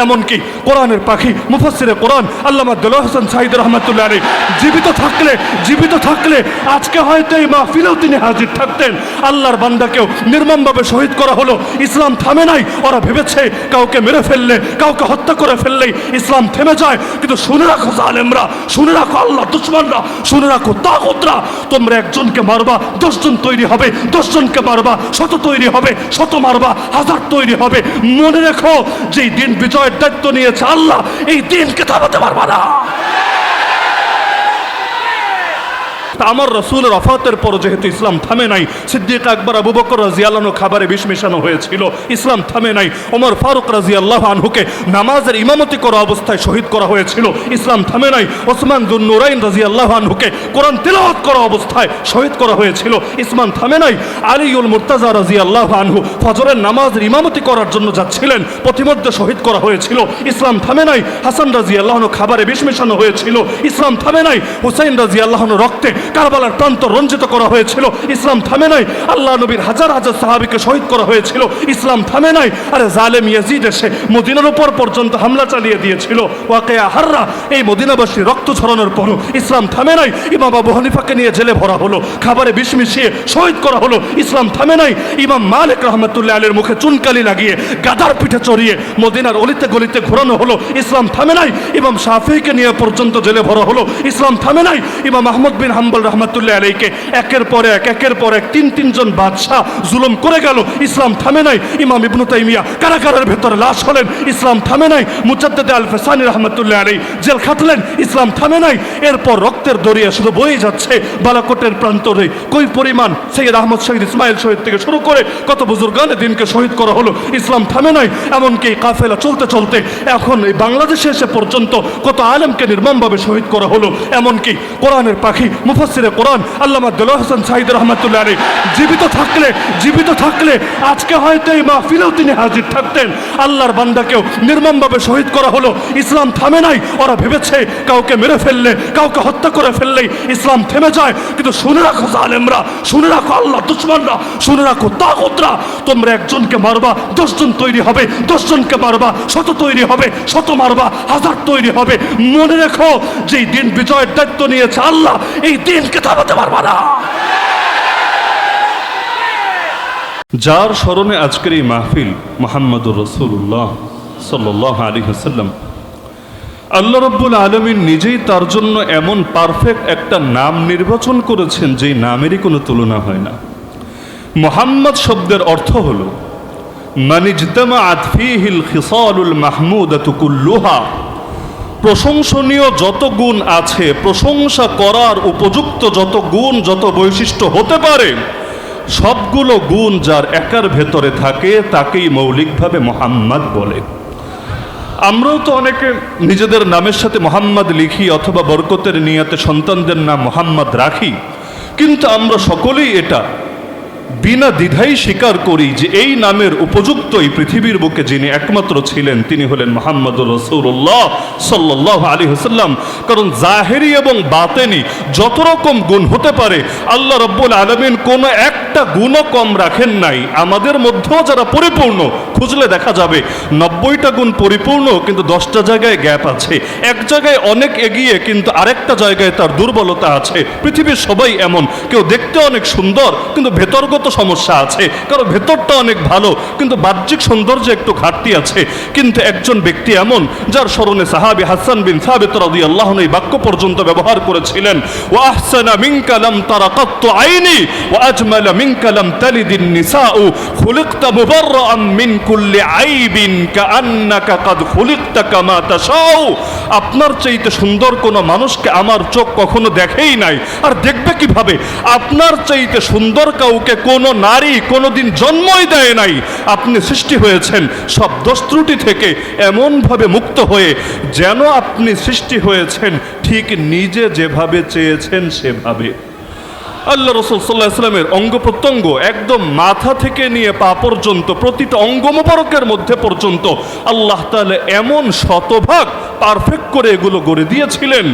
এমনকি কোরআনের পাখি মুফাসসিরে কোরআন আল্লামা দেলোয়ার হোসেন সাঈদ রহমাতুল্লাহ আলাইহি জীবিত থাকলে আজকে হয়তো এই মাহফিলেও তিনি হাজির থাকতেন। আল্লাহর বান্দাকেও নির্মমভাবে শহীদ করা হলো, ইসলাম থামে নাই। ওরা ভেবেছে কাউকে মেরে ফেললে, কাউকে হত্যা করে ফেললেই ইসলাম থেমে যায়, কিন্তু শুনে রাখো জালেমরা, শুনে রাখো আল্লাহ দুশমনরা, শুনে রাখো তাগুতরা, তোমরা একজনকে মারবা 10 জন তৈরি হবে, 10 জনকে মারবা 100 তৈরি হবে, 100 মারবা 1000 তৈরি হবে। মনে রেখো যেই দিন বিজয়ের দায়িত্ব নিয়েছে আল্লাহ, এই দিনকে থামাতে পারবা না। আমার রাসূলের ওফাতের পর যেহেতু ইসলাম থামে নাই, সিদ্দিক আকবর আবু বকর রাদিয়াল্লাহু আনহু খাবারে বিষ মেশানো হয়েছিল, ইসলাম থামে নাই। ওমর ফারুক রাদিয়াল্লাহু আনহুকে নামাজের ইমামতি করা অবস্থায় শহীদ করা হয়েছিল, ইসলাম থামে নাই। ওসমান যুন নুরাইন রাদিয়াল্লাহু আনহুকে কোরআন তিলাওয়াত করা অবস্থায় শহীদ করা হয়েছিল, ইসলাম থামে নাই। আলীউল মুর্তাজা রাদিয়াল্লাহু আনহু ফজরের নামাজের ইমামতি করার জন্য যাচ্ছিলেন, পথিমধ্যে শহীদ করা হয়েছিল, ইসলাম থামে নাই। হাসান রাদিয়াল্লাহু আনহু খাবারে বিষ মেশানো হয়েছিল, ইসলাম থামে নাই। হুসাইন রাদিয়াল্লাহু আনহু রক্তে কারবালার প্রান্ত রঞ্জিত করা হয়েছিল, ইসলাম থামে নাই। আল্লাহ নবীর হাজার হাজার সাহাবীকে শহীদ করা হয়েছিল, ইসলাম থামে নাই। আরে জালেম ইয়াজিদ এসে মদিনার উপর পর্যন্ত হামলা চালিয়ে দিয়েছিল, ওয়াকিয়া হাররা, এই মদিনাবাসী রক্ত ছড়ানোর পরও ইসলাম থামে নাই। ইমাম আবু হানিফাকে নিয়ে জেলে ভরা হলো, খাবারে বিষ মিশিয়ে শহীদ করা হলো, ইসলাম থামে নাই। ইমাম মালিক রাহমাতুল্লাহ আলাইহির মুখে চুনকালি লাগিয়ে গাদার পিঠে চড়িয়ে মদিনার অলিতে গলিতে ঘোরানো হলো, ইসলাম থামে নাই। ইমাম শাফিঈকে নিয়ে পর্যন্ত জেলে ভরা হলো, ইসলাম থামে নাই। ইমাম আহমদ বিন হাম্বল রহমাতুল্লাহ আলাইহিকে একের পর এক তিন জন বাদশাহ জুলুম করে গেল, ইসলাম থামে নাই। ইমাম ইবনু তাইমিয়া কারাগারের ভেতরে লাশ হলেন, ইসলাম থামে নাই। মুজাদ্দিদ আল ফেসানি রহমাতুল্লাহ আলাইহি জেল খাটলেন, ইসলাম থামে নাই। এরপর রক্তের দরিয়া শুধু বয়ে যাচ্ছে বালাকোটের প্রান্তরে। কই পরিমাণ সৈয়দ আহমদ শহীদ ইসমাইল শহীদ থেকে শুরু করে কত বুজুর্গানে দিনকে শহীদ করা হলো, ইসলাম থামে নাই। এমনকি কাফেলা চলতে চলতে এখন এই বাংলাদেশে এসে পর্যন্ত কত আলেমকে নির্মমভাবে শহীদ করা হলো। এমনকি কোরআনের পাখি মুফাসসিরে কোরআন আল্লামা দেলোয়ার হোসেন সাঈদ রহমাতুল্লাহ আলাইহি জীবিত থাকলে আজকে হয়তো এই মাহফিলেও তিনি হাজির থাকতেন। আল্লাহর বান্দাকেও নির্মমভাবে শহীদ করা হলো, ইসলাম থামে নাই। ওরা ভেবেছে কাউকে মেরে ফেললে, কাউকে হত্যা করে ফেললেই ইসলাম থেমে যায়, কিন্তু শুনে রাখো জালেমরা, শুনে রাখো আল্লাহ দুশমনরা, শুনে রাখো তাগুতরা, তোমরা একজনকে মারবা 10 জন তৈরি হবে, 10 জনকে মারবা 100 তৈরি হবে, 100 মারবা 1000 তৈরি হবে। মনে রেখো যেই দিন বিজয়ের দায়িত্ব নিয়েছে আল্লাহ, এই দিনকে থামাতে পারবা না। যার স্মরণে আজকের এই মাহফিল মুহাম্মদুর রাসূলুল্লাহ সাল্লাল্লাহু আলাইহি ওয়াসাল্লাম, আল্লাহ রাব্বুল আলামিন নিজেই তার জন্য এমন পারফেক্ট একটা নাম নির্বাচন করেছেন যেই নামেরই কোনো তুলনা হয় না। মুহাম্মদ শব্দের অর্থ হলো মানিজতামাআত ফীহিল খিসালুল মাহমুদাতু কুল্লুহা, প্রশংসনীয় যত গুণ আছে, প্রশংসা করার উপযুক্ত যত গুণ, যত বৈশিষ্ট্য হতে পারে, সবগুলো গুণ যার একার ভেতরে থাকে তাকেই মৌলিকভাবে মুহাম্মদ বলে। আমরাও তো অনেকে নিজেদের নামের সাথে মুহাম্মদ লিখি অথবা বরকতের নিয়তে সন্তানদের নাম মুহাম্মদ রাখি, কিন্তু আমরা সকলেই এটা বিনা দ্বিধাই স্বীকার করি যে এই নামের উপযুক্ত এই পৃথিবীর বুকে যিনি একমাত্র ছিলেন তিনি হলেন মুহাম্মদুর রাসূলুল্লাহ সাল্লাল্লাহু আলাইহি ওয়াসাল্লাম। কারণ জাহেরি এবং বাতেনি যত রকম গুণ হতে পারে আল্লাহ রাব্বুল আলামিন কোনো একটা গুণও কম রাখেন নাই। আমাদের মধ্যেও যারা পরিপূর্ণ, খুঁজলে দেখা যাবে 90টা গুণ পরিপূর্ণ, কিন্তু 10টা জায়গায় গ্যাপ আছে। এক জায়গায় অনেক এগিয়ে, কিন্তু আরেকটা জায়গায় তার দুর্বলতা আছে। পৃথিবীর সবাই এমন, কেউ দেখতে অনেক সুন্দর কিন্তু ভেতরগত সমস্যা আছে, কারো ভেতরটা অনেক ভালো কিন্তু বাহ্যিক সৌন্দর্যে একটু ঘাটতি আছে। কিন্তু একজন ব্যক্তি এমন যার স্মরণে সাহাবী হাসান বিন সাবিত রাদিয়াল্লাহু আনহু এই বাক্য পর্যন্ত ব্যবহার করেছিলেন, ওয়া আহসানা মিনকা লাম তারা কাত্তু আইনি ওয়া আজমালা মিনকা লাম তালিদিন নিসাউ খুলিকতা মুবাররাআন মিন কুল্লি আইবিন কাআন্নাকা কাদ খুলিকতা কামা তাশাউ। আপনার চাইতে সুন্দর কোনো মানুষকে আমার চোখ কখনো দেখেই নাই, আর দেখবে কিভাবে? আপনার চাইতে সুন্দর কাউকে কোনো নারী কোনোদিন জন্মই দেয় নাই। আপনি সৃষ্টি হয়েছেন সব দোষ ত্রুটি থেকে এমনভাবে মুক্ত হয়ে, যেন আপনি সৃষ্টি হয়েছেন ঠিক নিজে যেভাবে চেয়েছেন সেভাবে। আল্লাহ রাসূল সাল্লাল্লাহু আলাইহি ওয়াসাল্লামের অঙ্গ প্রত্যঙ্গ একদম মাথা থেকে নিয়ে পা পর্যন্ত, প্রতিটা অঙ্গ মোবারকের মধ্যে পর্যন্ত আল্লাহ তাআলা এমন শতভাগ পারফেক্ট করে এগুলো গড়ে দিয়েছিলেন।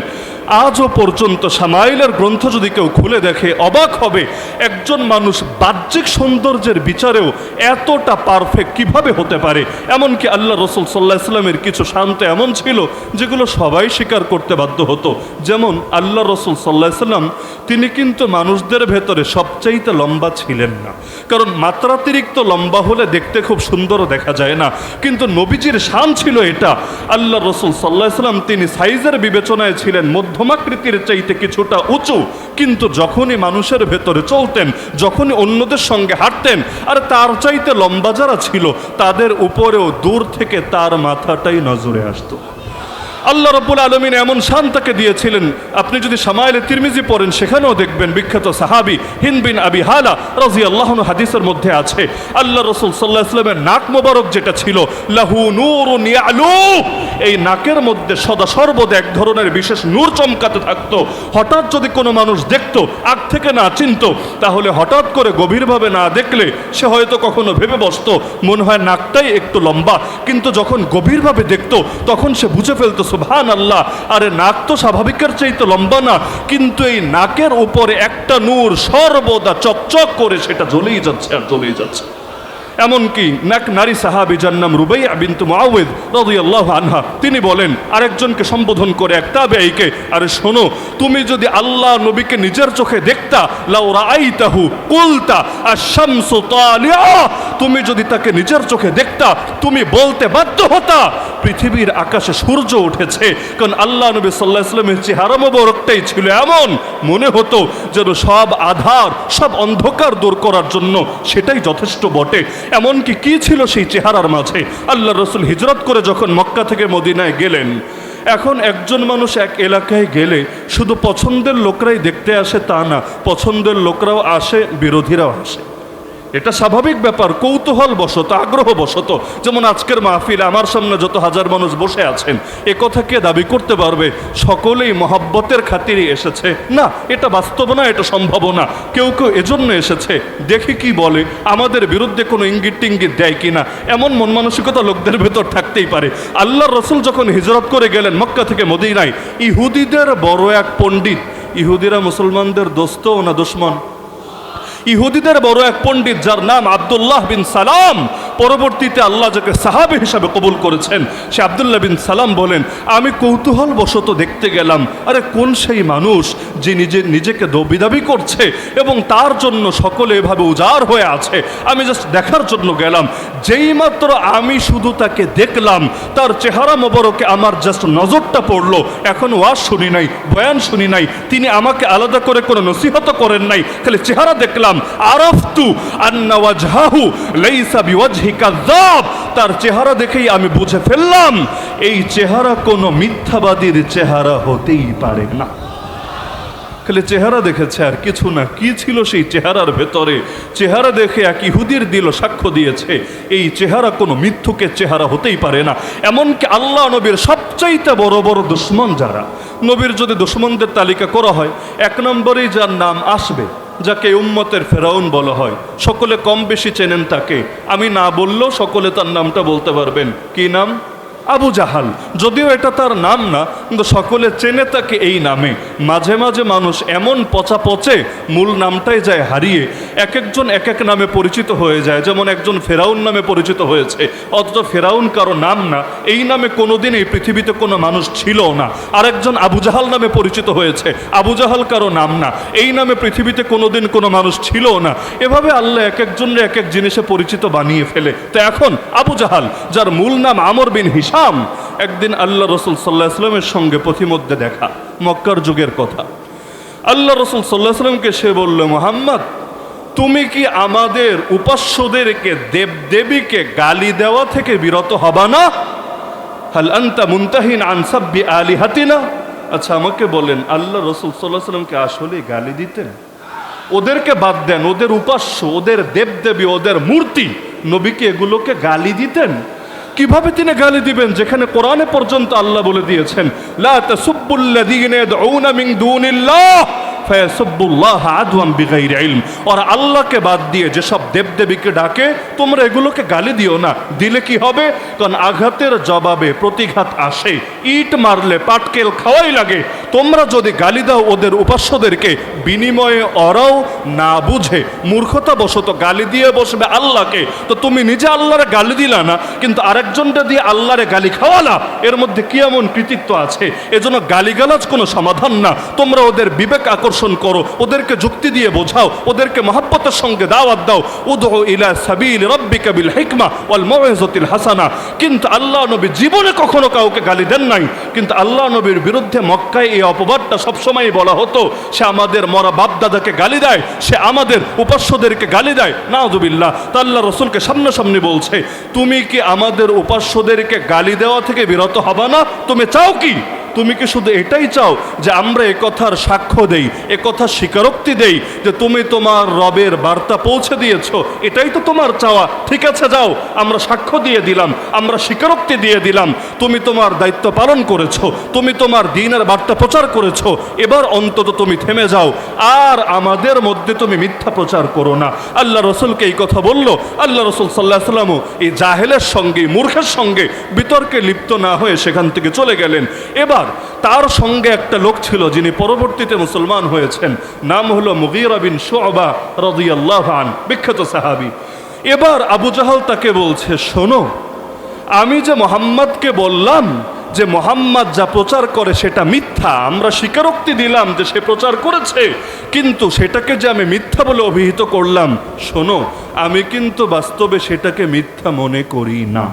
আজও পর্যন্ত শামাইলের গ্রন্থ যদি কেউ খুলে দেখে অবাক হবে, একজন মানুষ বাহ্যিক সৌন্দর্যের বিচারেও এতটা পারফেক্ট কিভাবে হতে পারে। এমনকি আল্লাহ রসুল সাল্লাল্লাহু আলাইহি ওয়াসাল্লামের কিছু শান্ত এমন ছিল যেগুলো সবাই স্বীকার করতে বাধ্য হতো। যেমন আল্লাহ রসুল সাল্লাল্লাহু আলাইহি ওয়াসাল্লাম তিনি কিন্তু মানুষদের ভেতরে সবচাইতে লম্বা ছিলেন না, কারণ মাত্রাতিরিক্ত লম্বা হলে দেখতে খুব সুন্দরও দেখা যায় না। কিন্তু নবীজির শান ছিল এটা, আল্লাহ রসুল সাল্লাল্লাহু আলাইহি ওয়াসাল্লাম তিনি সাইজের বিবেচনায় ছিলেন মধ্যমাকৃতির চাইতে কিছুটা উঁচু, কিন্তু যখনই মানুষের ভেতরে চলতেন, যখনই অন্যদের সঙ্গে হাঁটতেন, আর তার চাইতে লম্বা যারা ছিল তাদের উপরেও দূর থেকে তার মাথাটাই নজরে আসতো। আল্লাহ রাব্বুল আলামিন এমন শান তাকে দিয়েছিলেন। আপনি যদি শামাইলে তিরমিজি পড়েন সেখানেও দেখবেন বিখ্যাত সাহাবী হিন্দ বিন আবি হালা রাদিয়াল্লাহু আনহু হাদিসের মধ্যে আছে, আল্লাহ রাসূল সাল্লাল্লাহু আলাইহি ওয়াসাল্লামের নাক মোবারক যেটা ছিল লাহু নূরুন ইয়ালু, এই নাকের মধ্যে সদা সর্বদা এক ধরনের বিশেষ নূর চমকাতে থাকতো। হঠাৎ যদি কোনো মানুষ দেখতো, আগ থেকে না চিনতো, তাহলে হঠাৎ করে গভীরভাবে না দেখলে সে হয়তো কখনো ভেবে বসতো মনে হয় নাকটাই একটু লম্বা, কিন্তু যখন গভীরভাবে দেখতো তখন সে বুঝে ফেলতো সুবহানাল্লাহ, আরে নাক তো স্বাভাবিকের চাইতে লম্বা না, কিন্তু এই নাকের উপরে একটা নূর সর্বদা চকচক করে সেটা জ্বলেই যাচ্ছে আর জ্বলেই যাচ্ছে। এমনকি এক নারী সাহাবী যার নাম রুবাইয়া বিনতু মুআওয়িদ রাদিয়াল্লাহু আনহা, তিনি বলেন আরেকজনকে সম্বোধন করে এক তাবেঈকে, আরে শোনো, তুমি যদি আল্লাহ নবীকে নিজের চোখে দেখতা লাউ রাআইতাহু কুলতা আশ-শামসু তালিআ, তুমি যদি তাকে নিজের চোখে দেখতা তুমি বলতে বাধ্য হতা পৃথিবীর আকাশে সূর্য উঠেছে। কারণ আল্লাহ নবী সাল্লাল্লাহু আলাইহি ওয়াসাল্লামের চেহারা মোবারকটাই ছিল এমন, মনে হতো যেন সব আধার সব অন্ধকার দূর করার জন্য সেটাই যথেষ্ট বটে। এমনকি কি ছিল সেই চেহারার মাঝে? আল্লাহ রসুল হিজরত করে যখন মক্কা থেকে মদিনায় গেলেন, এখন একজন মানুষ এক এলাকায় গেলে শুধু পছন্দের লোকরাই দেখতে আসে তা না, পছন্দের লোকরাও আসে, বিরোধীরাও আসে। এটা স্বাভাবিক ব্যাপার, কৌতূহল বশত, আগ্রহ বশত। যেমন আজকের মাহফিল, আমার সামনে যত হাজার মানুষ বসে আছেন, এ কথা কে দাবি করতে পারবে সকলেই মহব্বতের খাতিরে এসেছে? না, এটা বাস্তব না, এটা সম্ভব না। কেউ কেউ এজন্য এসেছে দেখি কি বলে, আমাদের বিরুদ্ধে কোনো ইঙ্গিত টিঙ্গিত দেয় কিনা, এমন মন মানসিকতা লোকদের ভেতর থাকতেই পারে। আল্লাহর রসুল যখন হিজরত করে গেলেন মক্কা থেকে মদিনায়, ইহুদিদের বড় এক পণ্ডিত, ইহুদিরা মুসলমানদের দোস্ত না দুশমন? ইহুদিদের বড় এক পণ্ডিত যার নাম আব্দুল্লাহ বিন সালাম, পরবর্তীতে আল্লাহ যাকে সাহাবী হিসাবে কবুল করেছেন, সে আব্দুল্লাহ বিন সালাম বলেন, আমি কৌতূহল বশত দেখতে গেলাম, আরে কোন সেই মানুষ যে নিজেকে দাবি করছে এবং তার জন্য সকলে এভাবে উজাড় হয়ে আছে, আমি জাস্ট দেখার জন্য গেলাম। যেই মাত্র আমি শুধু তাকে দেখলাম, তার চেহারা মোবারকে আমার জাস্ট নজরটা পড়লো। এখন ওয়াজ শুনি নাই, বয়ান শুনি নাই, তিনি আমাকে আলাদা করে কোনো নসিহত করেন নাই, খালি চেহারা দেখলাম। আরাফতু আন্না ওয়াজহাহু লাইসা বিওয়াজহি কাযাব, তার চেহারা দেখেই আমি বুঝে ফেললাম এই চেহারা কোনো মিথ্যাবাদীর চেহারা হতেই পারে না। খালি চেহারা দেখেছে আর কিছু না। কি ছিল সেই চেহারার ভেতরে? চেহারা দেখে এক ইহুদির দিল সাক্ষ্য দিয়েছে এই চেহারা কোনো মিথ্যুকের চেহারা হতেই পারে না। এমনকি আল্লাহ নবীর সবচাইতে বড় বড় দুশমন যারা, নবীর যদি দুশমনদের তালিকা করা হয়, এক নম্বরেই যার নাম আসবে, যাকে উম্মতের ফেরাউন বলা হয়, সকলে কম বেশি চেনেন তাকে, আমি না বললেও সকলে তার নামটা বলতে পারবেন। কি নাম? আবু জাহাল। যদিও এটা তার নাম না, কিন্তু সকলে চেনে তাকে এই নামে। মাঝে মাঝে মানুষ এমন পচা পচে মূল নামটাই যায় হারিয়ে, এক একজন এক এক নামে পরিচিত হয়ে যায়। যেমন একজন ফেরাউন নামে পরিচিত হয়েছে, অথচ ফেরাউন কারো নাম না, এই নামে কোনোদিন এই পৃথিবীতে কোনো মানুষ ছিল না। আরেকজন আবু জাহাল নামে পরিচিত হয়েছে, আবু জাহাল কারো নাম না, এই নামে পৃথিবীতে কোনোদিন কোনো মানুষ ছিল না। এভাবে আল্লাহ এক একজনের এক এক জিনিসে পরিচিত বানিয়ে ফেলে। তো এখন আবু জাহাল, যার মূল নাম আমর বিন হিশাম, একদিন আল্লাহ রসুল সাল্লাল্লাহু আলাইহি ওয়াসাল্লামের সঙ্গে পথিমধ্যে দেখা, মক্কার যুগের কথা। আল্লাহ রসুল সাল্লাল্লাহু আলাইহি ওয়াসাল্লামকে সে বলল, মুহাম্মদ, তুমি কি আমাদের উপাস্যদেরকে দেবদেবীকে গালি দেওয়া থেকে বিরত হবা না? হাল আনতা মুনতাহিন আন সাব্বি আলিহাতিনা। আচ্ছা আমাকে বলেন, আল্লাহ রসুল সাল্লাল্লাহু আলাইহি ওয়াসাল্লামকে আসলে গালি দিতেন? ওদেরকে বাদ দেন, ওদের উপাস্য, ওদের দেবদেবী, ওদের মূর্তি, নবীকে এগুলোকে গালি দিতেন? কিভাবে তিনি গালি দিবেন, যেখানে কোরআনে পর্যন্ত আল্লাহ বলে দিয়েছেন, লা তাসুব্বুল্লাযীনা ইয়াদউনা মিন দুনিল্লাহ ফায়াসুব্বুল্লাহ আদওয়ান বিগাইরি ইলম। ওরা আল্লাহকে বাদ দিয়ে যেসব দেবদেবীকে ডাকে, তোমরা এগুলোকে গালি দিও না। দিলে কি হবে? কারণ আঘাতের জবাবে প্রতিঘাত আসে। ইট মারলে পাটকেল খাওয়াই লাগে। তোমরা যদি গালি দাও ওদের উপাস্যদেরকে, বিনিময়ে ওরাও না বুঝে মূর্খতাবশত গালি দিয়ে বসবে আল্লাহকে, তো তুমি নিজে আল্লাহরে গালি দিলা না, কিন্তু আরেকজনটা দিয়ে আল্লাহরে গালি খাওয়ালা, এর মধ্যে কি এমন কৃতিত্ব আছে? এজন্য গালিগালাজ কোনো সমাধান না। তোমরা ওদের বিবেক আকর্ষণ করো, ওদেরকে যুক্তি দিয়ে বোঝাও, ওদেরকে মহব্বতের সঙ্গে দাওয়াত দাও। উদউ ইলা সাবিল রাব্বিকা বিল হিকমা ওয়াল মাউইযাতিল হাসানা। কিন্তু আল্লাহ নবী জীবনে কখনো কাউকে গালি দেন নাই, কিন্তু আল্লাহ নবীর বিরুদ্ধে মক্কায় এই অপবাদটা সবসময় বলা হতো, সে আমাদের মরা বাপ দাদাকে গালি দেয়, সে আমাদের উপাস্যদেরকে গালি দেয়, নাউযুবিল্লাহ। তা আল্লাহ রসুলকে সামনাসামনি বলছে, তুমি কি আমাদের উপাস্যদেরকে গালি দেওয়া থেকে বিরত হবা না? তুমি চাও কি? তুমি কি শুধু এটাই চাও যে আমরা একথার সাক্ষ্য দেই, একথার স্বীকারোক্তি দেই যে তুমি তোমার রবের বার্তা পৌঁছে দিয়েছো? এটাই তো তোমার চাওয়া। ঠিক আছে, যাও, আমরা সাক্ষ্য দিয়ে দিলাম, আমরা স্বীকারোক্তি দিয়ে দিলাম, তুমি তোমার দায়িত্ব পালন করেছো, তুমি তোমার দ্বীনের বার্তা প্রচার করেছো, এবার অন্তত তুমি থেমে যাও, আর আমাদের মধ্যে তুমি মিথ্যা প্রচার করো না। আল্লাহ রসুলকে এই কথা বলল। আল্লাহ রসুল সাল্লাল্লাহু আলাইহি ওয়াসাল্লামও এই জাহেলের সঙ্গে, মূর্খের সঙ্গে বিতর্কে লিপ্ত না হয়ে সেখান থেকে চলে গেলেন। এবার তার সঙ্গে একটা লোক ছিল যিনি পরবর্তীতে মুসলমান হয়েছেন, নাম হলো মুগীরা বিন শুআবা রাদিয়াল্লাহু আনহু, বিখ্যাত সাহাবী। এবার আবু জাহল তাকে বলছে, শোনো, আমি যে মুহাম্মদকে বললাম যে মুহাম্মদ যা প্রচার করে সেটা মিথ্যা, আমরা স্বীকারোক্তি দিলাম যে সে প্রচার করেছে, কিন্তু সেটাকে যে আমি মিথ্যা বলে অভিহিত করলাম, শোনো, আমি কিন্তু বাস্তবে সেটাকে মিথ্যা মনে করি না।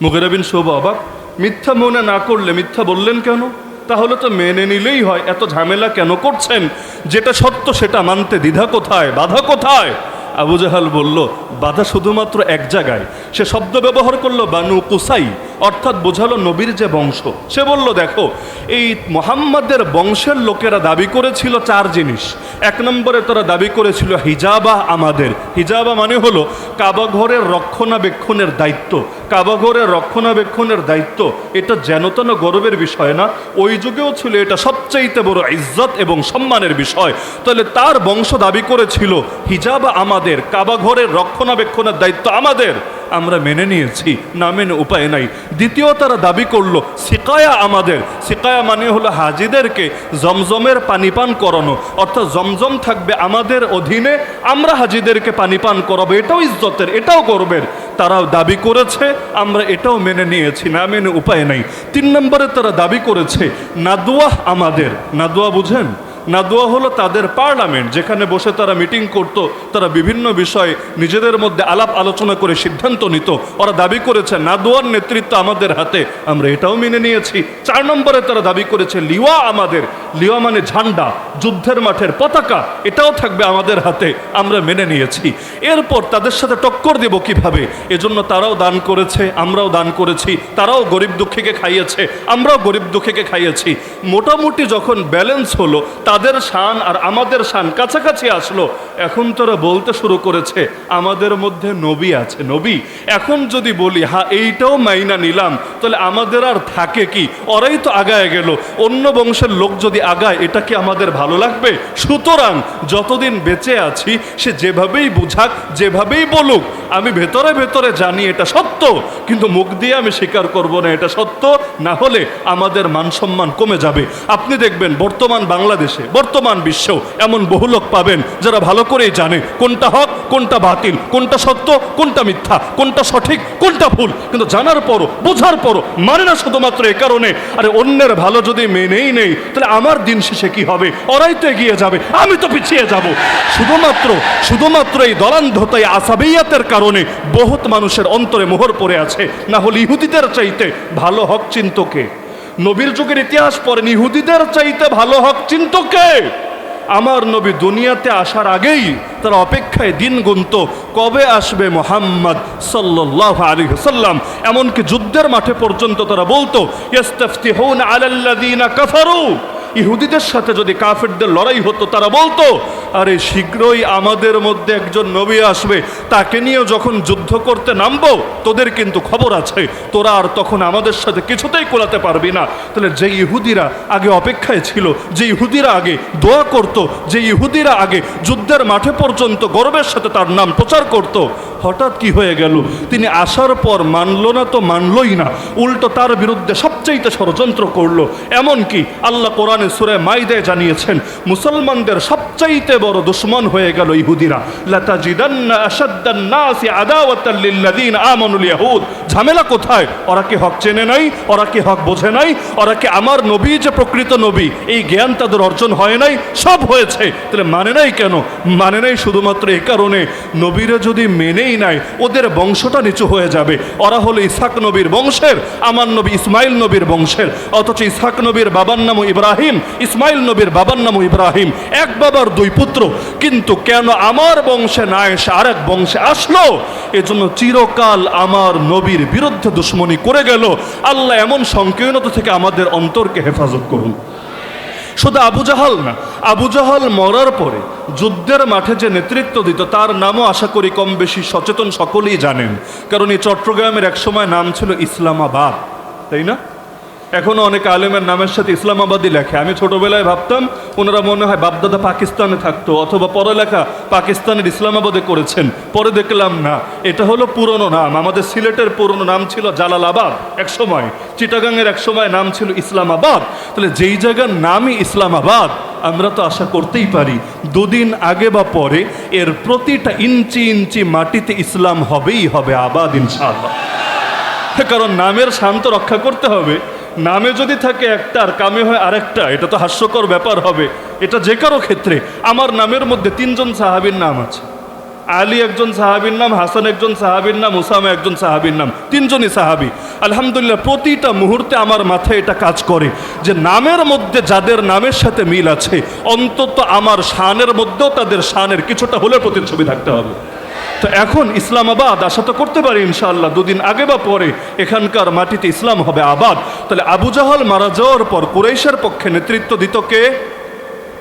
মুগীরা বিন শুআবা অবাক, মিথ্যা মনে না করলে মিথ্যা বললেন কেন? তাহলে তো মেনে নিলেই হয়, এত ঝামেলা কেন করছেন? যেটা সত্য সেটা মানতে দ্বিধা কোথায়, বাধা কোথায়? আবু জাহাল বলল, বাধা শুধুমাত্র এক জায়গায়। সে শব্দ ব্যবহার করলো বানু কুসাই, অর্থাৎ বোঝালো নবীর যে বংশ। সে বলল, দেখো, এই মুহাম্মাদের বংশের লোকেরা দাবি করেছিল চার জিনিস। এক নম্বরে তারা দাবি করেছিল হিজাবা আমাদের। হিজাবা মানে হলো কাবা ঘরের রক্ষণাবেক্ষণের দায়িত্ব। কাবা ঘরের রক্ষণাবেক্ষণের দায়িত্ব এটা যেন তেন গর্বের বিষয় না, ওই যুগেও ছিল এটা সবচাইতে বড় ইজ্জত এবং সম্মানের বিষয়। তাহলে তার বংশ দাবি করেছিল হিজাবা আমাদের, কাবা ঘরের রক্ষণাবেক্ষণের দায়িত্ব আমাদের। আমরা মেনে নিয়েছি, না মেনে উপায় নাই। দ্বিতীয় তারা দাবি করলো সিকায়া আমাদের। সিকায়া মানে হলো হাজিদেরকে জমজমের পানি পান করানো, অর্থাৎ জমজম থাকবে আমাদের অধীনে, আমরা হাজিদেরকে পানি পান করাবো, এটাও ইজ্জতের, এটাও গর্বের। তারাও দাবি করেছে, আমরা এটাও মেনে নিয়েছি, না মেনে উপায় নাই। তিন নম্বরে তারা দাবি করেছে নাদওয়া আমাদের। নাদওয়া বুঝেন? নাদওয়া হলো তাদের পার্লামেন্ট, যেখানে বসে তারা মিটিং করত, তারা বিভিন্ন বিষয়ে নিজেদের মধ্যে আলাপ আলোচনা করে সিদ্ধান্ত নিত। ওরা দাবি করেছে নাদওয়ার নেতৃত্ব আমাদের হাতে, আমরা এটাও মেনে নিয়েছি। চার নম্বরে তারা দাবি করেছে লিওয়া আমাদের। লিওয়া মানে ঝান্ডা, যুদ্ধের মাঠের পতাকা, এটাও থাকবে আমাদের হাতে, আমরা মেনে নিয়েছি। এরপর তাদের সাথে টক্কর দেব কিভাবে, এজন্য তারাও দান করেছে, আমরাও দান করেছি। তারাও গরিব দুঃখীকে খাইয়েছে, আমরাও গরিব দুঃখীকে খাইয়েছি। মোটামুটি যখন ব্যালেন্স হলো, তাদের শান আর আমাদের শান কাছাকাছি আসলো, এখন তারা বলতে শুরু করেছে আমাদের মধ্যে নবী আছে। নবী এখন যদি বলি হ্যাঁ এইটাও মাইনা নিলাম, তাহলে আমাদের আর থাকে কি? ওরাই তো আগায় গেল, অন্য বংশের লোক যদি আগায়, এটা কি আমাদের ভালো লাগবে? সুতরাং যতদিন বেঁচে আছি সে যেভাবেই বুঝাক, যেভাবেই বলুক, আমি ভেতরে ভেতরে জানি এটা সত্য, কিন্তু মুখ দিয়ে আমি স্বীকার করব না এটা সত্য, না হলে আমাদের মান সম্মান কমে যাবে। আপনি দেখবেন বর্তমান বাংলাদেশে, বর্তমান বিশ্বেও এমন বহু লোক পাবেন যারা ভালো করেই জানে কোনটা হক, কোনটা বাতিল, কোনটা সত্য, কোনটা মিথ্যা, কোনটা সঠিক, কোনটা ভুল, কিন্তু জানার পরও, বোঝার পরও মানে না, শুধুমাত্র এ কারণে, আরে অন্যের ভালো যদি মেনেই নেই, তাহলে আমার দিন শেষে কি হবে? ওরাই তো এগিয়ে যাবে, আমি তো পিছিয়ে যাব। শুধুমাত্র এই দলান্ধতায় আসাবিয়াতের কারণে বহুত মানুষের অন্তরে মোহর পড়ে আছে। না হলে ইহুদিদের চাইতে ভালো হক চিন্তকে, নবীর যুগের ইতিহাস পড়েন, ইহুদিদের চাইতে ভালো হক চিন্তকে। আমার নবী দুনিয়াতে আসার আগেই তারা অপেক্ষায় দিন গুনত, কবে আসবে মুহাম্মদ সাল্লাল্লাহু আলাইহি ওয়াসাল্লাম। এমনকি যুদ্ধের মাঠে পর্যন্ত তারা বলতো ইস্তাফতিহুনা আলাল্লাযিনা কাফারু। ইহুদিদের সাথে যদি কাফেরদের লড়াই হতো, তারা বলতো আরে শীঘ্রই আমাদের মধ্যে একজন নবী আসবে, তাকে নিয়ে যখন যুদ্ধ করতে নামবো তোদের কিন্তু খবর আছে, তোরা আর তখন আমাদের সাথে কিছুতেই কোলাতে পারবি না। তাহলে যে ইহুদিরা আগে অপেক্ষায় ছিল, যে ইহুদিরা আগে দোয়া করত, যে ইহুদিরা আগে যুদ্ধের মাঠে পর্যন্ত গর্বের সাথে তার নাম প্রচার করত, হঠাৎ কি হয়ে গেল? তিনি আসার পর মানল না তো মানলই না, উল্টো তার বিরুদ্ধে সবচাইতে ষড়যন্ত্র করলো। এমনকি আল্লাহ কোরআনে সূরা মাইদায় জানিয়েছেন, মুসলমানদের সবচাইতে বড় দুশমন হয়ে গেল ইহুদিরা। লাতাজিদান্না আশাদ্দান নাসি আদাওয়াতাল লিল্লাযিনা আমানুল ইয়াহুদ। ঝামেলা কোথায়? ওরা কি হক চেনে নাই? ওরা কি হক বোঝে নাই? ওরা কি আমার নবী যে প্রকৃত নবী এই জ্ঞান তাদের অর্জন হয় নাই? সব হয়েছে। তাহলে মানে নাই কেন? মানে নাই শুধুমাত্র এই কারণে, নবীরা যদি মেনেই নাই ওদের বংশটা নিচু হয়ে যাবে। ওরা হলো ইসহাক নবীর বংশের, আমার নবী ইসমাইল নবীর বংশের, অথচ ইসহাক নবীর বাবার নামও ইব্রাহিম, ইসমাইল নবীর বাবার নামও ইব্রাহিম, এক বাবার দুই পুত্র। কিন্তু কেন আমার বংশে না এসে আরেক বংশে আসলো? এজন্য চিরকাল আমার নবীর বিরুদ্ধে দুশ্মনী করে গেল। আল্লাহ এমন সংকীর্ণতা থেকে আমাদের অন্তরকে হেফাজত করুন। শুধু আবু জাহাল না, আবু জাহাল মরার পরে যুদ্ধের মাঠে যে নেতৃত্ব দিত তার নামও আশা করি কম বেশি সচেতন সকলেই জানেন, কারণ এই চট্টগ্রামের এক সময় নাম ছিল ইসলামাবাদ, তাই না? এখনও অনেক আলেমের নামের সাথে ইসলামাবাদই লেখে। আমি ছোটবেলায় ভাবতাম ওনারা মনে হয় বাপদাদা পাকিস্তানে থাকতো অথবা পড়ালেখা পাকিস্তানের ইসলামাবাদে করেছেন, পরে দেখলাম না, এটা হলো পুরনো নাম। আমাদের সিলেটের পুরনো নাম ছিল জালালাবাদ এক সময়, চিটাগাংয়ের এক সময় নাম ছিল ইসলামাবাদ। তাহলে যেই জায়গার নামই ইসলামাবাদ, আমরা তো আশা করতেই পারি দুদিন আগে বা পরে এর প্রতিটা ইঞ্চি ইঞ্চি মাটিতে ইসলাম হবেই হবে, আবাদ ইনশাআল্লাহ। কারণ নামের শান্ত রক্ষা করতে হবে। নামে যদি থাকে একটা আর কামে হয় আরেকটা, এটা তো হাস্যকর ব্যাপার হবে। এটা যে কারো ক্ষেত্রে, আমার নামের মধ্যে 3 জন সাহাবীর নাম আছে। আলী একজন সাহাবীর নাম, হাসান একজন সাহাবীর নাম, উসামা একজন সাহাবীর নাম, 3 জনই সাহাবী। আলহামদুলিল্লাহ প্রতিটা মুহূর্তে আমার মাথায় এটা কাজ করে যে নামের মধ্যে যাদের নামের সাথে মিল আছে, অন্তত আমার শানের মধ্যেও তাদের শানের কিছুটা হলেও প্রতিচ্ছবি থাকতে হবে। তো এখন ইসলামাবাদ আশা তো করতে পারি ইনশাআল্লাহ দুদিন আগে বা পরে এখানকার মাটিতে ইসলাম হবে আবাদ। তাহলে আবু জাহাল মারা যাওয়ার পর কুরাইশের পক্ষে নেতৃত্ব দিত কে?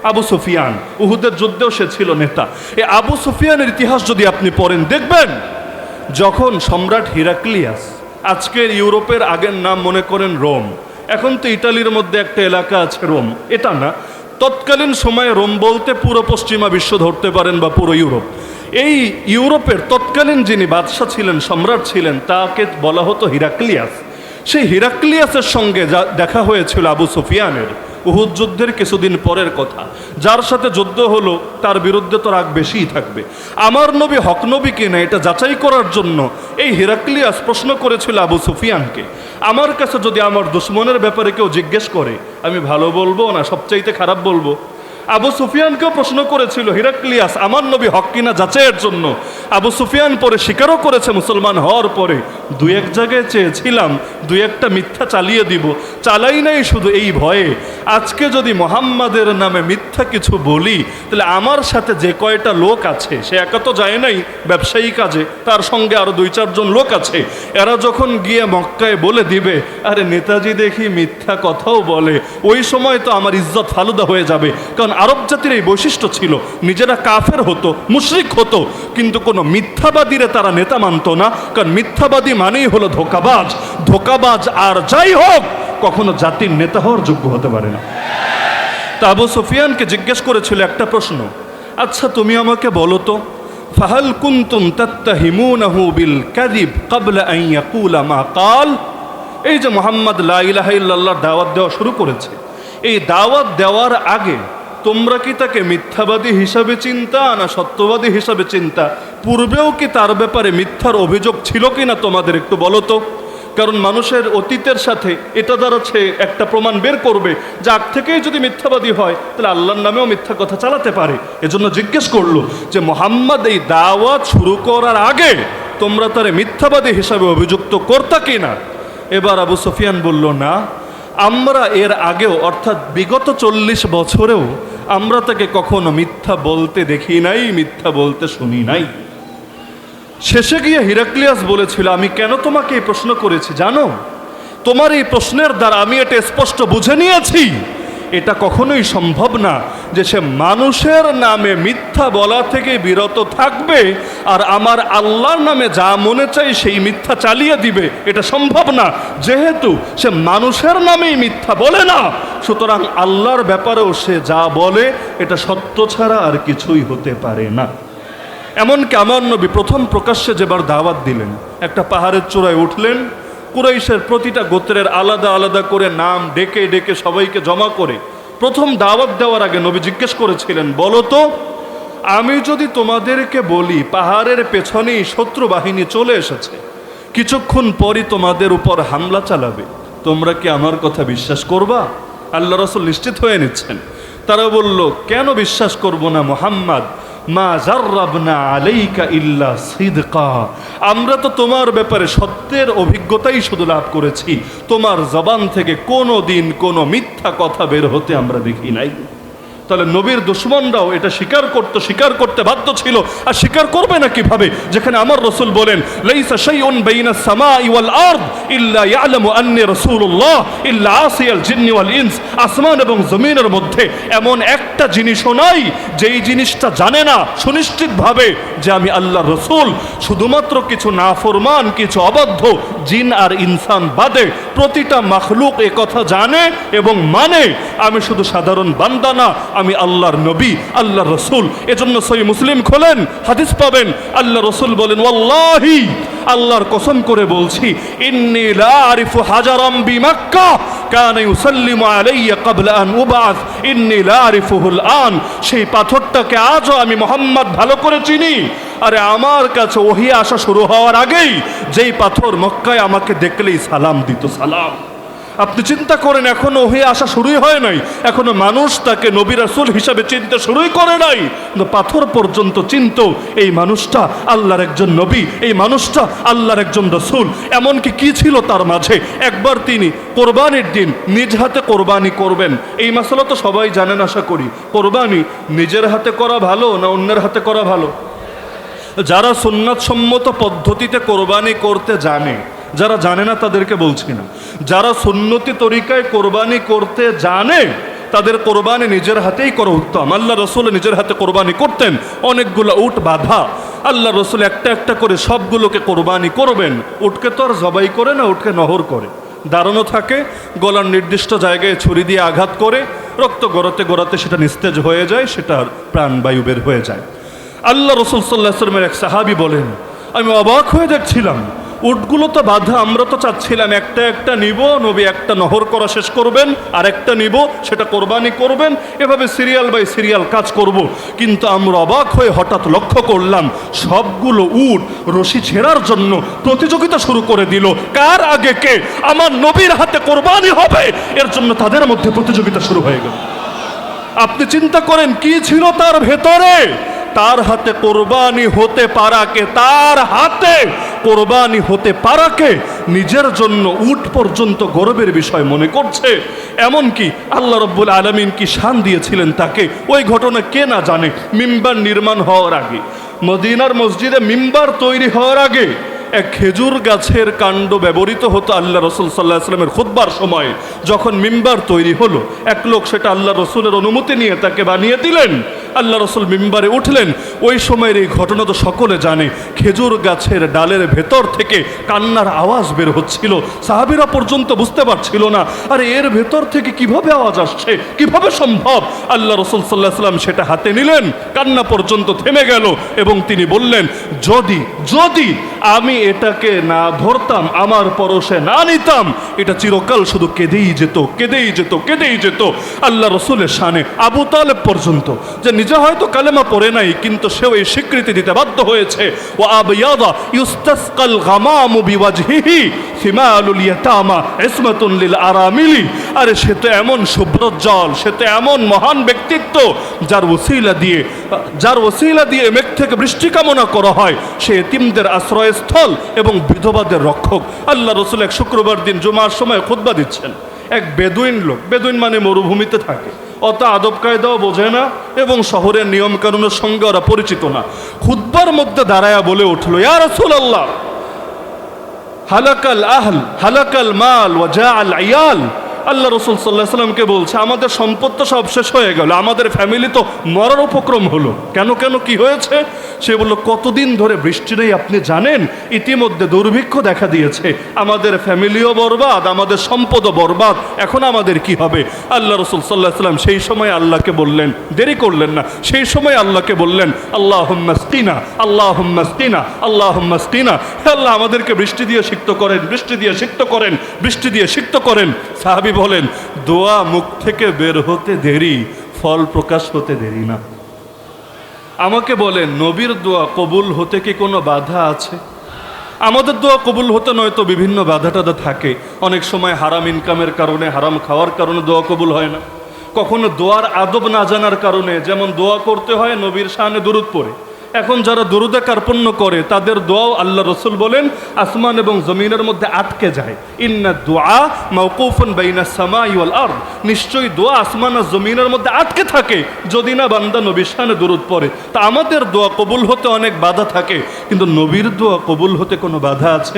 আবু সুফিয়ান। উহুদের যুদ্ধেও সে ছিল নেতা। এই আবু সুফিয়ানের ইতিহাস যদি আপনি পড়েন দেখবেন, যখন সম্রাট হিরাক্লিয়াস, আজকের ইউরোপের আগের নাম মনে করেন রোম, এখন তো ইটালির মধ্যে একটা এলাকা আছে রোম, এটা না, তৎকালীন সময়ে রোম বলতে পুরো পশ্চিমা বিশ্ব ধরতে পারেন বা পুরো ইউরোপ। এই ইউরোপের তৎকালীন যিনি বাদশাহ ছিলেন, সম্রাট ছিলেন, তাকে বলা হতো হিরাক্লিয়াস। সেই হিরাক্লিয়াসের সঙ্গে দেখা হয়েছিল আবু সুফিয়ানের উহুদ যুদ্ধের কিছুদিন পরের কথা। যার সাথে যুদ্ধ হলো তার বিরুদ্ধে তো রাগ বেশিই থাকবে। আমার নবী হক নবী কিনা এটা যাচাই করার জন্য এই হিরাক্লিয়াস প্রশ্ন করেছিল আবু সুফিয়ানকে, আমার কাছে যদি আমার দুশ্মনের ব্যাপারে কেউ জিজ্ঞেস করে আমি ভালো বলবো না সবচাইতে খারাপ বলবো? আবু সুফিয়ানকেও প্রশ্ন করেছিল হিরাক্লিয়াস আমার নবী হক কিনা যাচাইয়ের জন্য। আবু সুফিয়ান পরে স্বীকারও করেছে মুসলমান হওয়ার পরে, 2-1 জায়গায় চেয়েছিলাম 2-1টা মিথ্যা চালিয়ে দিব, চালাই নাই শুধু এই ভয়ে আজকে যদি মোহাম্মদের নামে মিথ্যা কিছু বলি তাহলে আমার সাথে যে কয়টা লোক আছে, সে একা তো যায় নাই ব্যবসায়ী কাজে, তার সঙ্গে আরো 2-4 জন লোক আছে, এরা যখন গিয়ে মক্কায় বলে দিবে আরে নেতাজি দেখি মিথ্যা কথাও বলে, ওই সময় তো আমার ইজ্জত ফালুদা হয়ে যাবে। কারণ আরব জাতির এই বৈশিষ্ট্য ছিল, নিজেরা কাফের হতো, মুশরিক হতো, কিন্তু কোনো মিথ্যাবাদীরে তারা নেতা মানত না, কারণ মিথ্যাবাদী মানেই হলো ধোঁকাবাজ। ধোঁকাবাজ আর যাই হোক কখনো জাতির নেতা হওয়ার যোগ্য হতে পারে না। তা আবু সুফিয়ানকে জিজ্ঞেস করেছিল একটা প্রশ্ন, আচ্ছা তুমি আমাকে বলো তো, ফাহাল কুনতুম তাত্তাহিমুনাহু বিল কাযিব ক্বাবলা আন ইয়াকুলা মা ক্বাল? এই যে মুহাম্মদ লা ইলাহা ইল্লাল্লাহর দাওয়াত দেওয়া শুরু করেছে, এই দাওয়াত দেওয়ার আগে তোমরা কি তাকে মিথ্যাবাদী হিসাবে চিন্তা না সত্যবাদী হিসাবে চিন্তা? পূর্বেও কি তার ব্যাপারে মিথ্যার অভিযোগ ছিল কিনা তোমাদের একটু বলো তো। কারণ মানুষের অতীতের সাথে এটা দাঁড়াচ্ছে একটা প্রমাণ বের করবে যে আগ থেকেই যদি মিথ্যাবাদী হয় তাহলে আল্লাহর নামেও মিথ্যা কথা চালাতে পারে। এজন্য জিজ্ঞেস করলো যে মোহাম্মদ এই দাওয়াত শুরু করার আগে তোমরা তারে মিথ্যাবাদী হিসাবে অভিযুক্ত করতা কিনা? এবার আবু সুফিয়ান বলল না, আমরা এর আগেও অর্থাৎ বিগত 40 বছরেও আমরা তাকে কখনো মিথ্যা বলতে দেখি নাই, মিথ্যা বলতে শুনি নাই। শেষে গিয়ে হিরাক্লিয়াস বলেছিল আমি কেন তোমাকে এই প্রশ্ন করেছি জানো? তোমার এই প্রশ্নের দ্বারা আমি এটা স্পষ্ট বুঝে নিয়েছি এটা কখনোই সম্ভব না যে সে মানুষের নামে মিথ্যা বলা থেকে বিরত থাকবে আর আমার আল্লাহর নামে যা মনে চাই সেই মিথ্যা চালিয়ে দিবে। এটা সম্ভব না। যেহেতু সে মানুষের নামেই মিথ্যা বলে না, সুতরাং আল্লাহর ব্যাপারেও সে যা বলে এটা সত্য ছাড়া আর কিছুই হতে পারে না। এমনকি আমার নবী প্রথম প্রকাশ্যে যেবার দাওয়াত দিলেন, একটা পাহাড়ের চূড়ায় উঠলেন, কুরাইশের প্রতিটা গোত্রের আলাদা আলাদা করে নাম ডেকে ডেকে সবাইকে জমা করে প্রথম দাওয়াত দেওয়ার আগে নবী জিজ্ঞেস করেছিলেন, বলো তো আমি যদি তোমাদেরকে বলি পাহাড়ের পেছনেই শত্রু বাহিনী চলে এসেছে, কিছুক্ষণ পরই তোমাদের উপর হামলা চালাবে, তোমরা কি আমার কথা বিশ্বাস করবা? আল্লাহ রাসূল নিশ্চিত হয়ে নিচ্ছেন। তারা বলল, কেন বিশ্বাস করব না মুহাম্মদ, মা জাররাবনা আলাইকা ইল্লা সিদকা, আমরা তো তোমার ব্যাপারে সত্যের অভিজ্ঞতাই শুধু লাভ করেছি, তোমার জবান থেকে কোনো দিন কোনো মিথ্যা কথা বের হতে আমরা দেখি নাই। তাহলে নবীর দুশমনরাও এটা স্বীকার করতে বাধ্য ছিল। আর স্বীকার করবে না কিভাবে, যেখানে আমার রাসূল বলেন, লাইসা শাইউন বাইনাস সামাই ওয়াল আরদ ইল্লা ইয়ালামু আন্নী রাসূলুল্লাহ ইল্লা আসিয়াল জিন্নি ওয়াল ইনস, আসমান এবং জমিনের মধ্যে এমন একটা জিনিসও নাই যেই জিনিসটা জানে না সুনিশ্চিতভাবে যে আমি আল্লাহর রাসূল। শুধুমাত্র কিছু নাফরমান, কিছু অবাধ্য জিন আর ইনসান বাদে প্রতিটা মাখলুক এ কথা জানে এবং মানে আমি শুধু সাধারণ বান্দা না, আমি আল্লাহর নবী, আল্লাহর রাসূল। এজন্য সহিহ মুসলিম খোলেন, হাদিস পাবেন, আল্লাহ রাসূল বলেন, ওয়াল্লাহি, আল্লাহর কসম করে বলছি, ইন্নী লা আরিফু হাজারাম বিমাক্কা কানা ইউসাল্লিমু আলাইয়া ক্বাবলা আন উবআস ইন্নী লা আরিফুহুল আন, সেই পাথরটাকে আজও আমি মুহাম্মদ ভালো করে চিনি। আরে আমার কাছে ওহী আসা শুরু হওয়ার আগেই যেই পাথর মক্কায় আমাকে দেখলেই সালাম দিত, সালাম। আপনি চিন্তা করেন, এখনো ওহী আসা শুরুই হয় নাই, এখনো মানুষ তাকে নবী রাসূল হিসাবে চিনতে শুরুই করে নাই, কিন্তু পাথর পর্যন্ত চিনত এই মানুষটা আল্লাহর একজন নবী, এই মানুষটা আল্লাহর একজন রাসূল। এমনকি কি ছিল তার মাঝে, একবার তিনি কোরবানির দিন নিজ হাতে কোরবানি করবেন। এই মাসালা তো সবাই জানেন আশা করি, কোরবানি নিজের হাতে করা ভালো না অন্যের হাতে করা ভালো? যারা সুন্নাত সম্মত পদ্ধতিতে কোরবানি করতে জানে, যারা জানে না তাদেরকে বলছি না, যারা সুন্নতি তরিকায় কোরবানি করতে জানে তাদের কোরবানি নিজের হাতেই করা উত্তম। আল্লাহ রাসূল নিজের হাতে কোরবানি করতেন, অনেকগুলো উট বাঁধা, আল্লাহ রাসূল একটা একটা করে সবগুলোকে কোরবানি করবেন। উটকে তো আর জবাই করে না, উটকে নহর করে, দাঁড়ানো থাকে, গলার নির্দিষ্ট জায়গায় ছুরি দিয়ে আঘাত করে, রক্ত গড়াতে গড়াতে সেটা নিস্তেজ হয়ে যায়, সেটার প্রাণবায়ু বের হয়ে যায়। আল্লাহ রাসূল সাল্লাল্লাহু আলাইহি ওয়াসাল্লামের এক সাহাবী বলেন, আমি অবাক হয়ে দেখছিলাম, উটগুলো তো বাঁধা, আমরা তো চাচ্ছিলাম একটা একটা নিব, নবী একটা নহর করা শেষ করবেন, আর একটা নিব, সেটা কোরবানি করবেন, এভাবে সিরিয়াল বাই সিরিয়াল কাজ করব। কিন্তু আমরা অবাক হয়ে হঠাৎ লক্ষ্য করলাম সবগুলো উট রশি ছেঁড়ার জন্য প্রতিযোগিতা শুরু করে দিল, কার আগে কে আমার নবীর হাতে কোরবানি হবে, এর জন্য তাদের মধ্যে প্রতিযোগিতা শুরু হয়ে গেল। আপনি চিন্তা করেন কি ছিল তার ভেতরে, তার হাতে কোরবানি হতে পারাকে, তার হাতে কোরবানি হতে পারাকে নিজের জন্য উট পর্যন্ত গর্বের বিষয় মনে করছে। এমনকি আল্লাহ রাব্বুল আলামিন কি শান দিয়েছিলেন তাকে, ওই ঘটনা কে না জানে। মিম্বার নির্মাণ হওয়ার আগে, মদিনার মসজিদে মিম্বার তৈরি হওয়ার আগে এক খেজুর গাছের কাণ্ড ব্যবহৃত হতো আল্লাহ রাসূল সাল্লাল্লাহু আলাইহি ওয়াসাল্লামের খুতবার সময়। যখন মিম্বার তৈরি হলো, এক লোক সেটা আল্লাহ রাসূলের অনুমতি নিয়ে তাকে বানিয়ে দিলেন, আল্লাহ রাসূল মিম্বারে উঠলেন। ওই সময়ের এই ঘটনা তো সকলে জানে, খেজুর গাছের ডালের ভেতর থেকে কান্নার আওয়াজ বের হচ্ছিল, সাহাবীরা পর্যন্ত বুঝতে পারছিল না, আরে এর ভেতর থেকে কিভাবে আওয়াজ আসছে, কিভাবে সম্ভব। আল্লাহ রাসূল সাল্লাল্লাহু আলাইহি ওয়াসাল্লাম সেটা হাতে নিলেন, কান্না পর্যন্ত থেমে গেল এবং তিনি বললেন, যদি যদি আমি এটাকে না ধরতাম, আমার পরশে না নিতাম, এটা চিরকাল শুধু কেঁদেই যেত, কেঁদেই যেত, কেঁদেই যেত। আল্লাহ রাসূলের শানে আবু তালেব পর্যন্ত, যে নিজে হয়তো কালেমা পড়ে নাই, কিন্তু সেও এই স্বীকৃতি দিতে বাধ্য হয়েছে, ও আবিয়াদা ইউস্তাসকাল গামামু বিওয়াজহিহি ফিমালুল ইয়াতামা ইসমাতুন লিল আরামিলি। আরে সে তো এমন শুভ্রজ্জ্বল, সে তো এমন মহান ব্যক্তিত্ব যার ওসিলা দিয়ে মেঘ থেকে বৃষ্টি কামনা করা হয়, সে এতিমদের আশ্রয়স্থল এবং বিধবাদের রক্ষক। আল্লাহ রাসূল এক শুক্রবার দিন জুমার সময় খুতবা দিচ্ছেন, এক বেদুইন লোক, বেদুইন মানে মরুভূমিতে থাকে, অত আদব কায়দাও বোঝে না এবং শহরের নিয়ম কানুনের সঙ্গে ওরা পরিচিত না। খুতবার মধ্যে দাঁড়ায়া বলে উঠলো, ইয়া রাসূলুল্লাহ, হালাকাল আহল হালাকাল মাল ওয়া জাআল আয়াল, আল্লাহ রসুল সাল্লাহ সাল্লামকে বলছে, আমাদের সম্পদ তো সব শেষ হয়ে গেল, আমাদের ফ্যামিলি তো মরার উপক্রম হলো। কেন কেন কি হয়েছে? সে বলল, কতদিন ধরে বৃষ্টি নেই আপনি জানেন? ইতিমধ্যে দুর্ভিক্ষ দেখা দিয়েছে, আমাদের ফ্যামিলিও বরবাদ, আমাদের সম্পদও বরবাদ, এখন আমাদের কি হবে? আল্লাহ রসুল সাল্লাহ সাল্লাম সেই সময় আল্লাহকে বললেন, দেরি করলেন না, সেই সময় আল্লাহকে বললেন, আল্লাহুম্মা স্কিনা, আল্লাহুম্মা স্কিনা, আল্লাহুম্মা স্কিনা। হে আল্লাহ, আমাদেরকে বৃষ্টি দিয়ে সিক্ত করেন, বৃষ্টি দিয়ে সিক্ত করেন, বৃষ্টি দিয়ে সিক্ত করেন। সাহাবী বলেন, দোয়া মুখ থেকে বের হতে দেরি, ফল প্রকাশ হতে দেরি না। আমাকে বলেন, নবীর দোয়া কবুল হতে কি কোনো বাধা আছে? আমাদের দোয়া কবুল হতে নয়তো বিভিন্ন বাধা টাধা থাকে। অনেক সময় হারাম ইনকামের কারণে, হারাম খাওয়ার কারণে দোয়া কবুল হয় না। কখনো দোয়ার আদব না জানার কারণে, যেমন দোয়া করতে হয় নবীর শানে দুরূদ পড়ে। এখন যারা দুরূদে কার্পণ্য করে তাদের দোয়াও আল্লাহ রসুল বলেন আসমান এবং জমিনের মধ্যে আটকে যায়। ইন্না দুআ মাওকুফুন বাইনাস সামাই ওয়াল আরদ, নিশ্চয়ই দোয়া আসমান আর জমিনের মধ্যে আটকে থাকে যদি না বান্দা নবীর শানে দুরূদ পড়ে। তা আমাদের দোয়া কবুল হতে অনেক বাধা থাকে, কিন্তু নবীর দোয়া কবুল হতে কোনো বাধা আছে?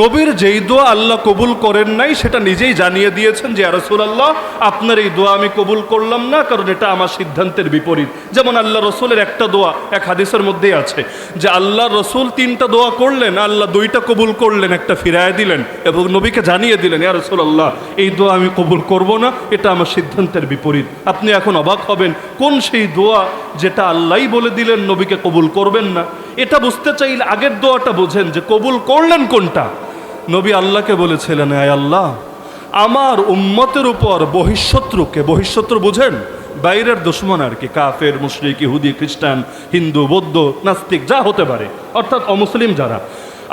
নবীর যেই দোয়া আল্লাহ কবুল করেন নাই সেটা নিজেই জানিয়ে দিয়েছেন যে ইয়া রাসূলুল্লাহ, আপনার এই দোয়া আমি কবুল করলাম না, কারণ এটা আমার সিদ্ধান্তের বিপরীত। যেমন আল্লাহ রসুলের একটা দোয়া এক হাদিসের মধ্যেই আছে যে আল্লাহ রসুল 3টা দোয়া করলেন, আল্লাহ 2টা কবুল করলেন, একটা ফিরায় দিলেন এবং নবীকে জানিয়ে দিলেন, ইয়া রাসূলুল্লাহ, এই দোয়া আমি কবুল করব না, এটা আমার সিদ্ধান্তের বিপরীত। আপনি এখন অবাক হবেন, কোন সেই দোয়া যেটা আল্লাহই বলে দিলেন নবীকে কবুল করবেন না? এটা বুঝতে চাইলে আগের দোয়াটা বোঝেন যে কবুল করলেন কোনটা। নবী আল্লাহকে বলেছিলেন, আয় আল্লাহ, আমার উম্মতের উপর বহিঃশত্রুকে, বহিঃশত্রু বুঝেন বাইরের দুশমন আর কি, কাফের, মুশরিক, ইহুদি, খ্রিস্টান, হিন্দু, বৌদ্ধ, নাস্তিক যা হতে পারে, অর্থাৎ অমুসলিম যারা,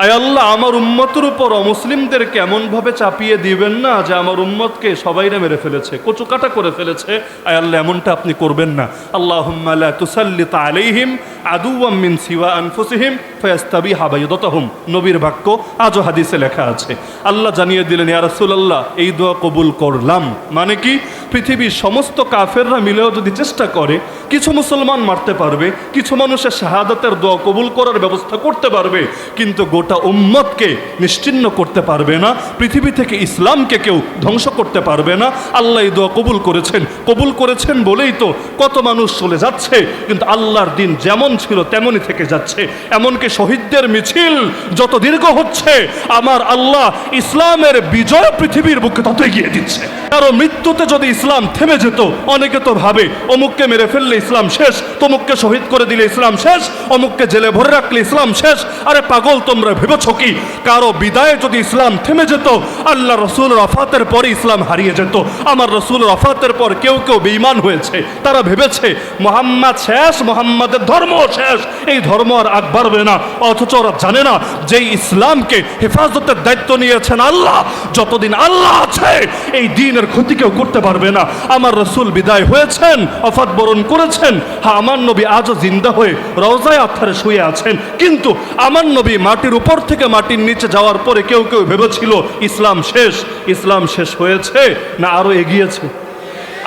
আয় আল্লাহ, আমার উম্মতের উপর অমুসলিমদেরকে এমনভাবে চাপিয়ে দিবেন না যে আমার উম্মতকে সবাইরা মেরে ফেলেছে, কচুকাটা করে ফেলেছে। আয় আল্লাহ, এমনটা আপনি করবেন না। আল্লাহুম্মা লা তুসাল্লিত আলাইহিম আদুওয়াম মিন সিওয়া আনফুসিহিম ফায়াস্তাবিহা বাইদাতাহুম, নবীর বাক্য, আজও হাদিসে লেখা আছে। আল্লাহ জানিয়ে দিলেন, ইয়া রাসূলুল্লাহ, এই দোয়া কবুল করলাম। মানে কি? পৃথিবীর সমস্ত কাফেররা মিলেও যদি চেষ্টা করে কিছু মুসলমান মারতে পারবে, কিছু মানুষের শাহাদাতের দোয়া কবুল করার ব্যবস্থা করতে পারবে, কিন্তু গোটা উম্মতকে নিশ্চিহ্ন করতে পারবে না, পৃথিবী থেকে ইসলামকে কেউ ধ্বংস করতে পারবে না। আল্লাহ এই দোয়া কবুল করেছেন, কবুল করেছেন বলেই তো কত মানুষ চলে যাচ্ছে, কিন্তু আল্লাহর দিন যেমন ছিল তেমনই থেকে যাচ্ছে। এমনকি শহীদদের মিছিল যত দীর্ঘ হচ্ছে, আমার আল্লাহ ইসলামের বিজয় পৃথিবীর বুকে তত এগিয়ে দিচ্ছে। কারো মৃত্যুতে যদি ইসলাম থেমে যেত, অনেকে তো ভাবে অমুককে মেরে ফেললে ইসলাম শেষ, তমুককে শহীদ করে দিলে ইসলাম শেষ, অমুককে জেলে ভরে রাখলে ইসলাম শেষ। আরে পাগল, তোমরা ভেবেছ কি কারো বিদায়ে যদি ইসলাম থেমে যেত, আল্লাহ রসুল ওয়াফাতের পরে ইসলাম হারিয়ে যেত? আমার রসুল ওয়াফাতের পর কেউ কেউ বেঈমান হয়েছে, তারা ভেবেছে মোহাম্মদ শেষ, মোহাম্মদের ধর্ম শেষ, এই ধর্ম আর আগ বাড়বে না। অথচ ওরা জানে না যে ইসলামকে হেফাজতের দায়িত্ব নিয়েছেন আল্লাহ, যতদিন আল্লাহ আছে এই দ্বীনের ক্ষতি কেউ করতে পারবে না। আমার রসুল বিদায় হয়েছেন, ওফাত বরণ করেছেন, হ্যাঁ, আমার নবী আজও জিন্দা হয়ে রওজায়ে আতহারে শুয়ে আছেন, কিন্তু আমার নবী মাটির উপর থেকে মাটির নিচে যাওয়ার পরে কেউ কেউ ভেবেছিল ইসলাম শেষ। ইসলাম শেষ হয়েছে না আরো এগিয়েছে?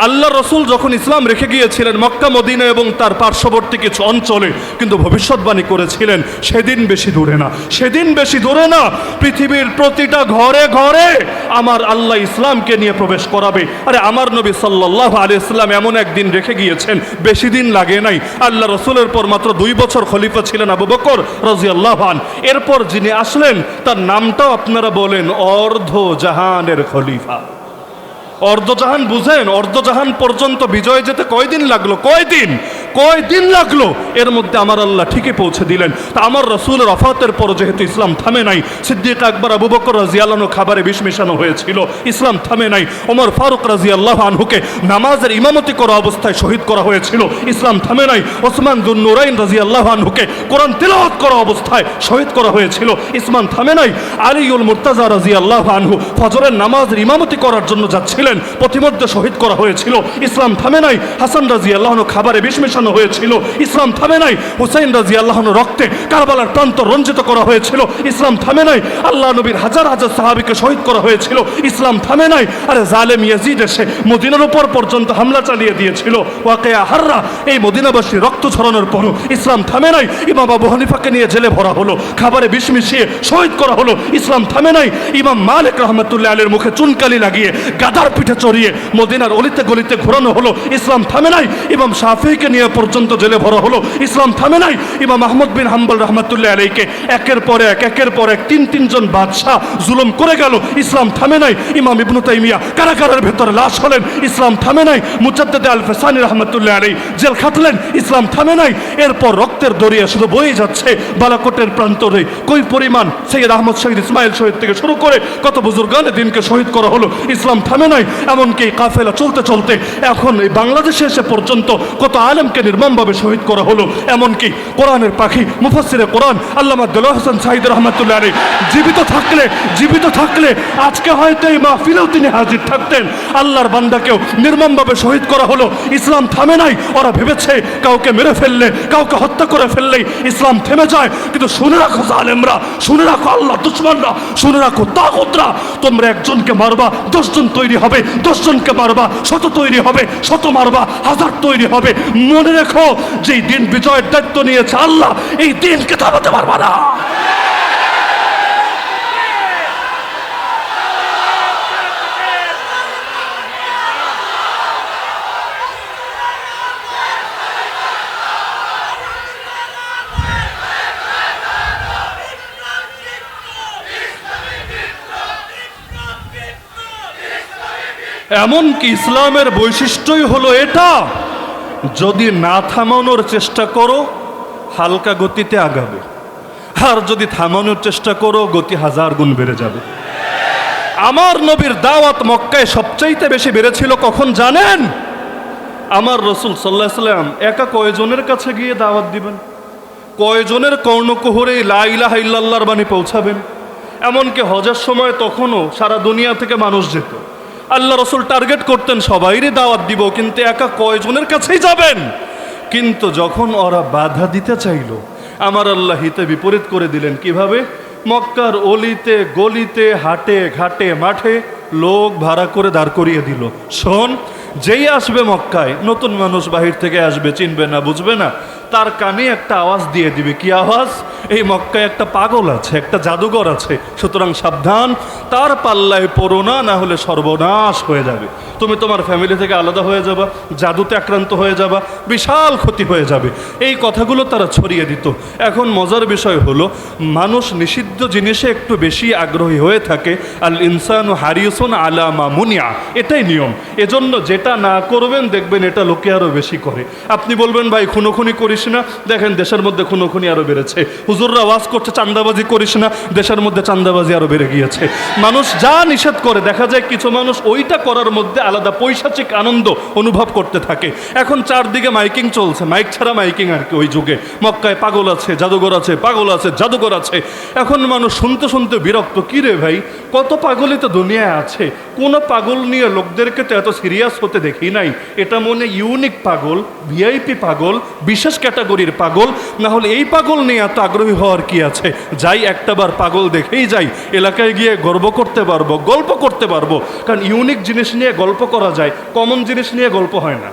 আল্লাহ রসুল যখন ইসলাম রেখে গিয়েছিলেন মক্কা, মদিনা এবং তার পার্শ্ববর্তী কিছু অঞ্চলে, কিন্তু ভবিষ্যৎবাণী করেছিলেন সেদিন বেশি দূরে না, সেদিন বেশি দূরে না, পৃথিবীর প্রতিটা ঘরে ঘরে আমার আল্লাহ ইসলামকে নিয়ে প্রবেশ করাবে। আরে আমার নবী সাল্লাল্লাহু আলাইহি ওয়াসাল্লাম এমন একদিন রেখে গিয়েছেন, বেশি দিন লাগে নাই। আল্লাহ রসুলের পর মাত্র 2 বছর খলিফা ছিলেন আবু বকর রাদিয়াল্লাহু আনহু। এরপর যিনি আসলেন তার নামটাও আপনারা বলেন অর্ধ জাহানের খলিফা। অর্ধজাহান বুঝেন? অর্ধজাহান পর্যন্ত বিজয় যেতে কয়দিন লাগলো? কয়দিন লাগলো? এর মধ্যে আমার আল্লাহ ঠিকই পৌঁছে দিলেন। তা আমার রসুলের ওফাতের পর যেহেতু ইসলাম থামে নাই, সিদ্দিক আকবর আবু বকর রাদিয়াল্লাহু আনহু খাবারে বিষ মেশানো হয়েছিল, ইসলাম থামে নাই। ওমর ফারুক রাদিয়াল্লাহু আনহুকে নামাজের ইমামতি করা অবস্থায় শহীদ করা হয়েছিল, ইসলাম থামে নাই। ওসমান যুন্নুরাইন রাদিয়াল্লাহু আনহুকে কোরআন তিলাওয়াত করা অবস্থায় শহীদ করা হয়েছিল, ইসলাম থামে নাই। আলীউল মুর্তাজা রাদিয়াল্লাহু আনহু ফজরের নামাজের ইমামতি করার জন্য যাচ্ছিলেন, পথিমধ্যে শহীদ করা হয়েছিল, ইসলাম থামে নাই। হাসান রাদিয়াল্লাহু আনহু খাবারে বিষ মেশানো বসানো হয়েছিল, ইসলাম থামে নাই। হুসাইন রাদিয়াল্লাহু আনহু রক্তে কারবালার প্রান্ত রঞ্জিত করা হয়েছিল, ইসলাম থামে নাই। আল্লাহ নবীর হাজার হাজার সাহাবীকে শহীদ করা হয়েছিল, ইসলাম থামে নাই। আরে জালেম ইয়াজিদ এসে মদিনার উপর পর্যন্ত হামলা চালিয়ে দিয়েছিল, ওয়াকিয়া হাররা, এই মদিনাবাসী রক্ত ছড়ানোর পরও ইসলাম থামে নাই। ইমাম আবু হানিফাকে নিয়ে জেলে ভরা হলো, খাবারে বিষ মিশিয়ে শহীদ করা হলো, ইসলাম থামে নাই। ইমাম মালিক রাহমাতুল্লাহ আলাইহির মুখে চুনকালি লাগিয়ে গাদার পিঠে চড়িয়ে মদিনার অলিতে গলিতে ঘোরানো হলো, ইসলাম থামে নাই। ইমাম শাফিঈকে নিয়ে পর্যন্ত জেলে ভরা হলো, ইসলাম থামে নাই। ইমাম আহমদ বিন হাম্বল রাহমাতুল্লাহ আলাইহিকে একের পর এক তিনজন বাদশাহ জুলুম করে গেল, ইসলাম থামে নাই। ইমাম ইবনু তাইমিয়া কারাগারের ভেতরে লাশ হলেন, ইসলাম থামে নাই। মুজাদ্দিদ আল ফিসানি রাহমাতুল্লাহ আলাইহি জেল খাটলেন, ইসলাম থামে নাই। এরপর রক্তের দরিয়া শুধু বয়ে যাচ্ছে বালাকোটের প্রান্তরে। কই পরিমাণ সৈয়দ আহমদ শহীদ ইসমাইল শহীদ থেকে শুরু করে কত বুজুর্গানে দিনকে শহীদ করা হলো, ইসলাম থামে নাই। এমনকি কাফেলা চলতে চলতে এখন এই বাংলাদেশে এসে পর্যন্ত কত আলেমকে নির্মমভাবে শহীদ করা হলো। এমনকি কোরআনের পাখি মুফাসসিরে কোরআন আল্লামা দেলোয়ার হোসেন সাঈদ রাহমাতুল্লাহ আলাইহি জীবিত থাকলে আজকে হয়তো এই মাহফিলেও তিনি হাজির থাকতেন। আল্লাহর বান্দাকেও নির্মমভাবে শহীদ করা হলো, ইসলাম থামে নাই। ওরা ভেবেছে কাউকে মেরে ফেললে, কাউকে হত্যা করে ফেললেই ইসলাম থেমে যায়। কিন্তু শুনে রাখো জালেমরা, শুনে রাখো আল্লাহ দুশমনরা, শুনে রাখো তাগুতরা, তোমরা একজনকে মারবা 10 জন তৈরি হবে, 10 জনকে মারবা 100 তৈরি হবে, 100 মারবা 1000 তৈরি হবে। মনে রেখো যেই দিন বিজয়ের দায়িত্ব নিয়েছে আল্লাহ, এই দিনকে থামাতে পারবা না। এমনকি ইসলামের বৈশিষ্ট্যই হলো এটা, যদি না থামানোর চেষ্টা করো হালকা গতিতে আগাবে, আর যদি থামানোর চেষ্টা করো গতি 1000 গুণ বেড়ে যাবে। আমার নবীর দাওয়াত মক্কায় সবচাইতে বেশি বেড়েছিল কখন জানেন? আমার রাসূল সাল্লাল্লাহু আলাইহি ওয়াসাল্লাম একা কয়জনের কাছে গিয়ে দাওয়াত দিবেন, কয়জনের কর্ণকুহরে লা ইলাহা ইল্লাল্লাহর বাণী পৌঁছাবেন। এমনকি হজের সময় তখনও সারা দুনিয়া থেকে মানুষ যেত, আল্লাহ রসুল টার্গেট করতেন সবাইরই দাওয়াত দিব, কিন্তু একা কয়জনের কাছেই যাবেন। কিন্তু যখন ওরা বাধা দিতে চাইল, আমার আল্লাহ হিতে বিপরীত করে দিলেন। কিভাবে? মক্কার অলিতে গলিতে হাটে ঘাটে মাঠে লোক ভাড়া করে দাঁড় করিয়ে দিল। শোন, যেই আসবে মক্কায়, নতুন মানুষ বাহির থেকে আসবে, চিনবে না বুঝবে না, তার কানে একটা আওয়াজ দিয়ে দিবে। কি আওয়াজ? এই মক্কায় একটা পাগল আছে, একটা জাদুঘর আছে, সুতরাং সাবধান, তার পাল্লায় পড়ো না, না হলে সর্বনাশ হয়ে যাবে। তুমি তোমার ফ্যামিলি থেকে আলাদা হয়ে যাবা, জাদুতে আক্রান্ত হয়ে যাবা, বিশাল ক্ষতি হয়ে যাবে। এই কথাগুলো তারা ছড়িয়ে দিত। এখন মজার বিষয় হলো, মানুষ নিষিদ্ধ জিনিসে একটু বেশি আগ্রহী হয়ে থাকে। আল ইনসানু হারিসুন আলা মা মুনিয়া, এটাই নিয়ম। এজন্য যেটা না করবেন দেখবেন এটা লোকে আরো বেশি করে। আপনি বলবেন ভাই খুনোখুনি করিস না, দেখেন দেশের মধ্যে খুনোখুনি আরো বেড়েছে। হুজুররা ওয়াজ করছে চাঁদাবাজি করিস না, দেশের মধ্যে চাঁদাবাজি আরো বেড়ে গিয়েছে। মানুষ যা নিষেধ করে দেখা যায় কিছু মানুষ ওইটা করার মধ্যে আলাদা পৈশাচিক আনন্দ অনুভব করতে থাকে। এখন চারদিকে মাইকিং চলছে, মাইক ছাড়া মাইকিং আর কি। ওই যুগে মক্কায় পাগল আছে, জাদুঘর আছে, পাগল আছে, জাদুঘর আছে। এখন মানুষ শুনতে শুনতে বিরক্ত। কি রে ভাই, কত পাগলই তো দুনিয়ায় আছে, কোন পাগল নিয়ে লোকদেরকে তো এত সিরিয়াস হতে দেখি নাই। এটা মনে ইউনিক পাগল, ভিআইপি পাগল, বিশেষ ক্যাটাগরির পাগল, না হলে এই পাগল নিয়ে এত আগ্রহী হওয়ার কি আছে? যাই একটাবার পাগল দেখেই যাই, এলাকায় গিয়ে গর্ব করতে পারবো, গল্প করতে পারবো। কারণ ইউনিক জিনিস নিয়ে গল্প করা যায়, কমন জিনিস নিয়ে গল্প হয় না।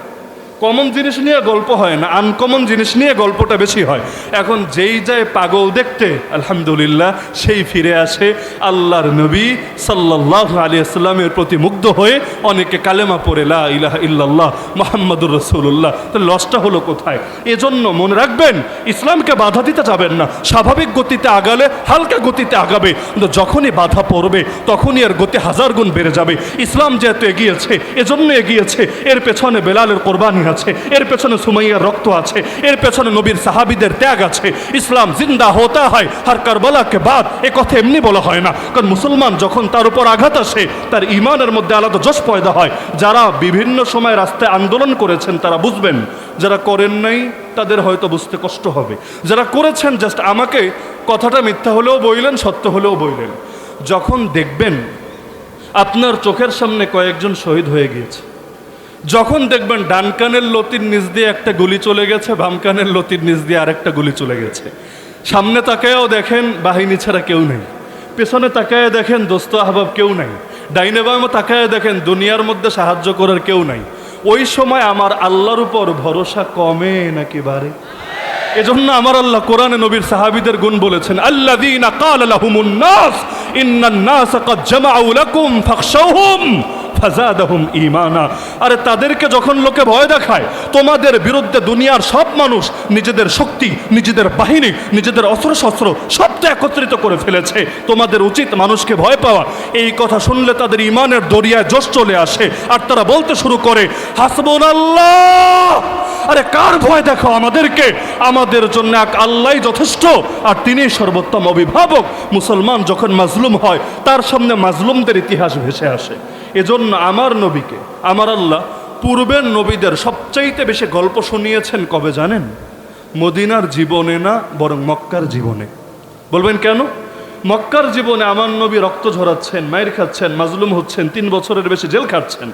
কমন জিনিস নিয়ে গল্প হয় না, আনকমন জিনিস নিয়ে গল্পটা বেশি হয়। এখন যেই যায় পাগল দেখতে, আলহামদুলিল্লাহ সেই ফিরে আসে আল্লাহর নবী সাল্লাল্লাহু আলাইহি ওয়াসাল্লামের প্রতি মুগ্ধ হয়ে অনেকে কালেমা পড়ে লা ইলাহা ইল্লাল্লাহ মুহাম্মাদুর রাসূলুল্লাহ। তো লসটা হলো কোথায়? এজন্য মনে রাখবেন, ইসলামকে বাধা দিতে যাবেন না। স্বাভাবিক গতিতে আগালে হালকা গতিতে আগাবে, কিন্তু যখনই বাধা পড়বে তখনই এর গতি 1000 গুণ বেড়ে যাবে। ইসলাম যেহেতু এগিয়েছে, এজন্য এগিয়েছে। এর পেছনে বেলালের কোরবানি আছে, এর পেছনে সুমাইয়ার রক্ত আছে, এর পেছনে নবীর সাহাবীদের ত্যাগ আছে। ইসলাম জিন্দা হতা হয় হর কারবালাকে বাদ, এ কথা এমনি বলা হয় না। কারণ মুসলমান যখন তার উপর আঘাত আসে, তার ইমানের মধ্যে আলাদা জোশ পয়দা হয়। যারা বিভিন্ন সময় রাস্তায় আন্দোলন করেছেন তারা বুঝবেন, যারা করেন নাই তাদের হয়তো বুঝতে কষ্ট হবে। যারা করেছেন জাস্ট আমাকে কথাটা মিথ্যা হলেও বইলেন, সত্য হলেও বইলেন। যখন দেখবেন আপনার চোখের সামনে কয়েকজন শহীদ হয়ে গিয়েছে, যখন দেখবেন ডান কানের লতির নিচ দিয়ে একটা গুলি চলে গেছে, বাম কানের লতির নিচ দিয়ে আরেকটা গুলি চলে গেছে। সামনে তাকায়ও দেখেন বাহিনী ছাড়া কেউ নেই, পেছনে তাকায় দেখেন দোস্ত আহবাব কেউ নাই, ডাইনে বামে তাকায় দেখেন দুনিয়ার মধ্যে সাহায্য করার কেউ নাই। ওই সময় আমার আল্লাহর উপর ভরসা কমে নাকি বাড়ে? এজন্য আমার আল্লাহ কোরআনে নবীর সাহাবীদের গুণ বলেছেন, আল্লাযীনা ক্বালা লাহুমুন নাস ইন্নান নাস ক্বাদ জামাউ লাকুম ফাখশাউহুম ফাযাদাহুম ঈমানা। আরে তাদেরকে যখন লোকে ভয় দেখায়, তোমাদের বিরুদ্ধে দুনিয়ার সব মানুষ নিজেদের শক্তি, নিজেদের বাহিনী, নিজেদের অস্ত্রশস্ত্র সব তো একত্রিত করে ফেলেছে, তোমাদের উচিত মানুষকে ভয় পাওয়া। এই কথা শুনলে তাদের ঈমানের দরিয়ায় জোশ চলে আসে, আর তারা বলতে শুরু করে হাসবুনাল্লাহ। আরে কার ভয় দেখো আমাদেরকে? আমাদের জন্য এক আল্লাহই যথেষ্ট, আর তিনিই সর্বোত্তম অভিভাবক। মুসলমান যখন মাজলুম হয়, তার সামনে মাজলুমদের ইতিহাস ভেসে আসে। এজন্য আমার নবীকে আমার আল্লাহ পূর্বের নবীদের সবচাইতে বেশি গল্প শুনিয়েছেন কবে জানেন? মদিনার জীবনে না, বরং মক্কার জীবনে। বলবেন কেন? মক্কার জীবনে আমার নবী রক্ত ঝরাচ্ছেন, মায়ের খাচ্ছেন, মাজলুম হচ্ছেন, 3 বছরের বেশি জেল খাচ্ছেন।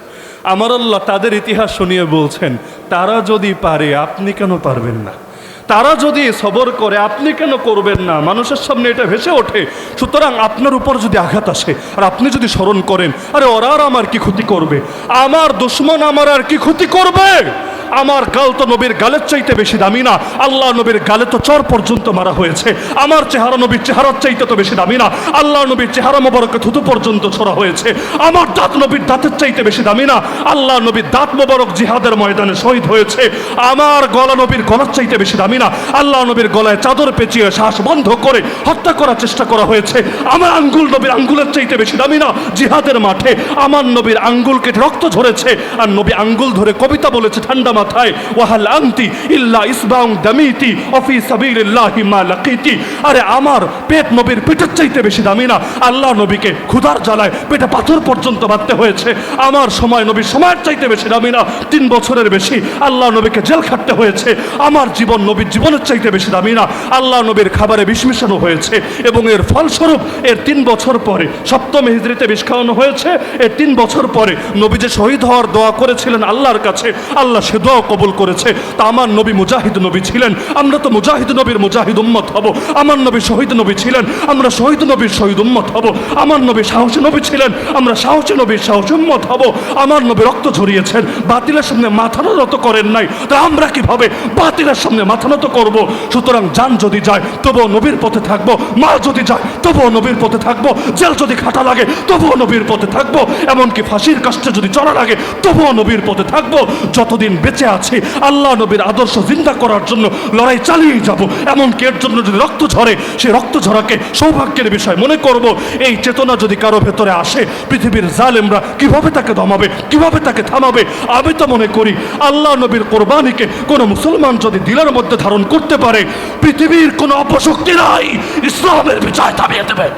আমার আল্লাহ তাদের ইতিহাস শুনিয়ে বলছেন, তারা যদি পারে আপনি কেন পারবেন না? তারা যদি সবর করে আপনি কেন করবেন না? মানুষের সামনে এটা ভেসে ওঠে। সুতরাং আপনার উপর যদি আঘাত আসে আর আপনি যদি স্মরণ করেন, আরে ওরা আর আমার কি ক্ষতি করবে? আমার দুশ্মন আমার আর কি ক্ষতি করবে? আমার গাল তো নবীর গালের চাইতে বেশি দামি না। আল্লাহ নবীর গালে তো চর পর্যন্ত মারা হয়েছে। আমার চেহারা নবীর চেহারার চাইতে তো বেশি দামি না। আল্লাহ নবীর চেহারা মোবারকে থুতু পর্যন্ত ছড়া হয়েছে। আমার দাঁত নবীর দাঁতের চাইতে বেশি দামি না। আল্লাহ নবীর দাঁত মোবারক জিহাদের ময়দানে শহীদ হয়েছে। আমার গলা নবীর গলার চাইতে বেশি দামি না। আল্লাহ নবীর গলায় চাদর পেঁচিয়ে শ্বাস বন্ধ করে হত্যা করার চেষ্টা করা হয়েছে। আমার আঙ্গুল নবীর আঙ্গুলের চাইতে বেশি দামি না। জিহাদের মাঠে আমার নবীর আঙ্গুল কেটে রক্ত ঝরেছে, আর নবী আঙ্গুল ধরে কবিতা বলেছে ঠান্ডা মাথায়, ওয়াহাল আনতি ইল্লা ইসবাউন দামিতি অফি সাবিলিল্লাহি মা লাকিতি। আরে আমার পেট নবীর পেটের চাইতে বেশি দামি না। আল্লাহ নবীকে ক্ষুধার জ্বালায় পেটে পাথর পর্যন্ত বাঁধতে হয়েছে। আমার সময় নবীর সময়ের চাইতে বেশি দামি না। 3 বছরের বেশি আল্লাহ নবীকে জেল খাটতে হয়েছে। আমার জীবন নবীর জীবনের চাইতে বেশি দামি না। আল্লাহ নবীর খাবারে বিষ মিশানো হয়েছে, এবং এর ফলস্বরূপ এর 3 বছর পরে 7ম হিজরিতে বিষ খাওয়ানো হয়েছে। এর 3 বছর পরে নবী যে শহীদ হওয়ার দোয়া করেছিলেন আল্লাহর কাছে, আল্লাহ সে দোয়া কবুল করেছে। তা আমার নবী মুজাহিদ নবী ছিলেন, আমরা তো মুজাহিদ নবীর মুজাহিদ উম্মত হব। আমার নবী শহীদ নবী ছিলেন, আমরা শহীদ নবীর শহীদ উম্মত হব। আমার নবী সাহসী নবী ছিলেন, আমরা সাহসী নবীর সাহসী উম্মত হব। আমার নবী রক্ত ঝরিয়েছেন, বাতিলের সামনে মাথা নত করেন নাই, তা আমরা কিভাবে বাতিলের সামনে মাথা নত করব? সুতরাং জান যদি যায় তবুও নবীর পথে থাকবো, মা যদি যায় তবুও নবীর পথে থাকবো, জেল যদি খাটা লাগে তবুও নবীর পথে থাকবো, এমনকি ফাঁসির কাষ্টে যদি চড়া লাগে তবুও নবীর পথে থাকবো। যতদিন বেঁচে আছি আল্লাহ নবীর আদর্শ জিন্দা করার জন্য লড়াই চালিয়ে যাব। এমনকি এর জন্য যদি রক্ত ঝরে, সেই রক্ত ঝরাকে সৌভাগ্যের বিষয় মনে করব। এই চেতনা যদি কারো ভেতরে আসে, পৃথিবীর জালেমরা কিভাবে তাকে দমাবে, কিভাবে তাকে থামাবে? আমি তো মনে করি আল্লাহ নবীর কোরবানিকে কোনো মুসলমান যদি দিলের মধ্যে ধারণ করতে পারে, পৃথিবীর কোনো অপশক্তি নাই ইসলামের বিজয় থামিয়ে দেবে।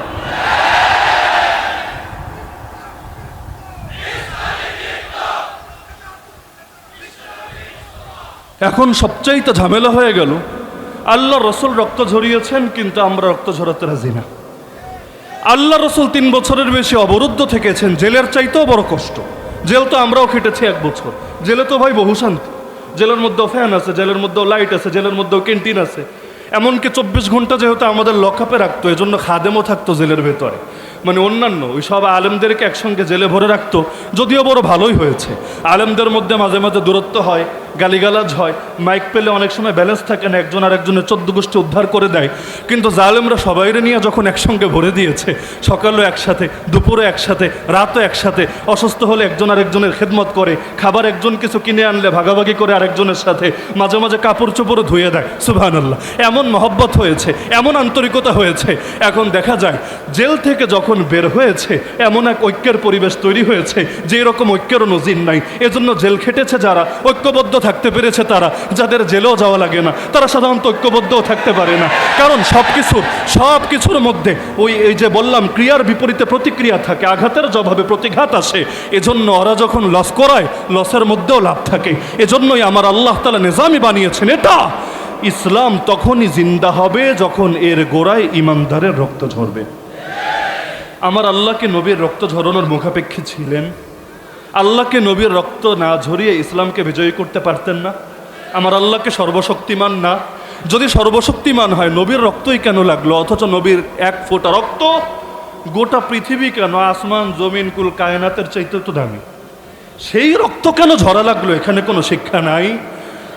এখন সবচাইতে ঝামেলা হয়ে গেল, আল্লাহ রসুল রক্ত ঝরিয়েছেন, কিন্তু আমরা রক্ত ঝরাতে রাজি না। আল্লাহ রসুল 3 বছরের বেশি অবরুদ্ধ থেকেছেন, জেলের চাইতেও বড় কষ্ট। জেল তো আমরাও খেটেছি 1 বছর। জেলে তো ভাই বহু শান্তি, জেলের মধ্যেও ফ্যান আছে, জেলের মধ্যেও লাইট আছে, জেলের মধ্যেও ক্যান্টিন আছে। এমনকি 24 ঘন্টা যেহেতু আমাদের লকআপে রাখতো, এজন্য খাদেমও থাকতো জেলের ভেতরে। মানে অন্যান্য ওই সব আলেমদেরকে একসঙ্গে জেলে ভরে রাখতো, যদিও বড় ভালোই হয়েছে। আলেমদের মধ্যে মাঝে মাঝে দূরত্ব হয়, গালিগালাজ হয়, মাইক পেলে অনেক সময় ব্যালেন্স থাকে না, একজন আর একজনের 14 গোষ্ঠী উদ্ধার করে দেয়। কিন্তু জালেমরা সবাইরে নিয়ে যখন একসঙ্গে ভরে দিয়েছে, সকালেও একসাথে, দুপুরে একসাথে, রাতও একসাথে, অসুস্থ হলে একজন আরেকজনের খেদমত করে, খাবার একজন কিছু কিনে আনলে ভাগাভাগি করে আরেকজনের সাথে, মাঝে মাঝে কাপড় চোপড়ও ধুয়ে দেয়। সুবহানাল্লাহ, এমন মহব্বত হয়েছে, এমন আন্তরিকতা হয়েছে। এখন দেখা যায় জেল থেকে যখন বের হয়েছে, এমন এক ঐক্যের পরিবেশ তৈরি হয়েছে যে এরকম ঐক্যেরও নজির নাই। এজন্য জেল খেটেছে যারা, ঐক্যবদ্ধ থাকতে পেরেছে তারা, যাদের জেলেও যাওয়া লাগে না, তারা সাধারণত ঐক্যবদ্ধও থাকতে পারে না। কারণ সব কিছুর মধ্যে এই যে বললাম, ক্রিয়ার বিপরীতে প্রতিক্রিয়া থাকে, আঘাতের জবাবে প্রতিঘাত আসে। এজন্য ওরা যখন লস করায়, লসের মধ্যেও লাভ থাকে। এজন্যই আমার আল্লাহ তাআলা নিজামী বানিয়েছেন, এটা ইসলাম তখনই জিন্দা হবে যখন এর গোড়ায় ইমানদারের রক্ত ঝরবে। আমার আল্লাহ কি নবীর রক্ত ঝরানোর মুখাপেক্ষী ছিলেন? আল্লাহকে নবীর রক্ত না ঝরিয়ে ইসলামকে বিজয়ী করতে পারতেন না? আমার আল্লাহকে সর্বশক্তিমান না? যদি সর্বশক্তিমান হয় নবীর রক্তই কেন লাগলো? অথচ নবীর এক ফোঁটা রক্ত গোটা পৃথিবী কেন, আসমান জমিন কুল কায়নাতের চাইতে তো দামি। সেই রক্ত কেন ঝরা লাগলো? এখানে কোনো শিক্ষা নাই?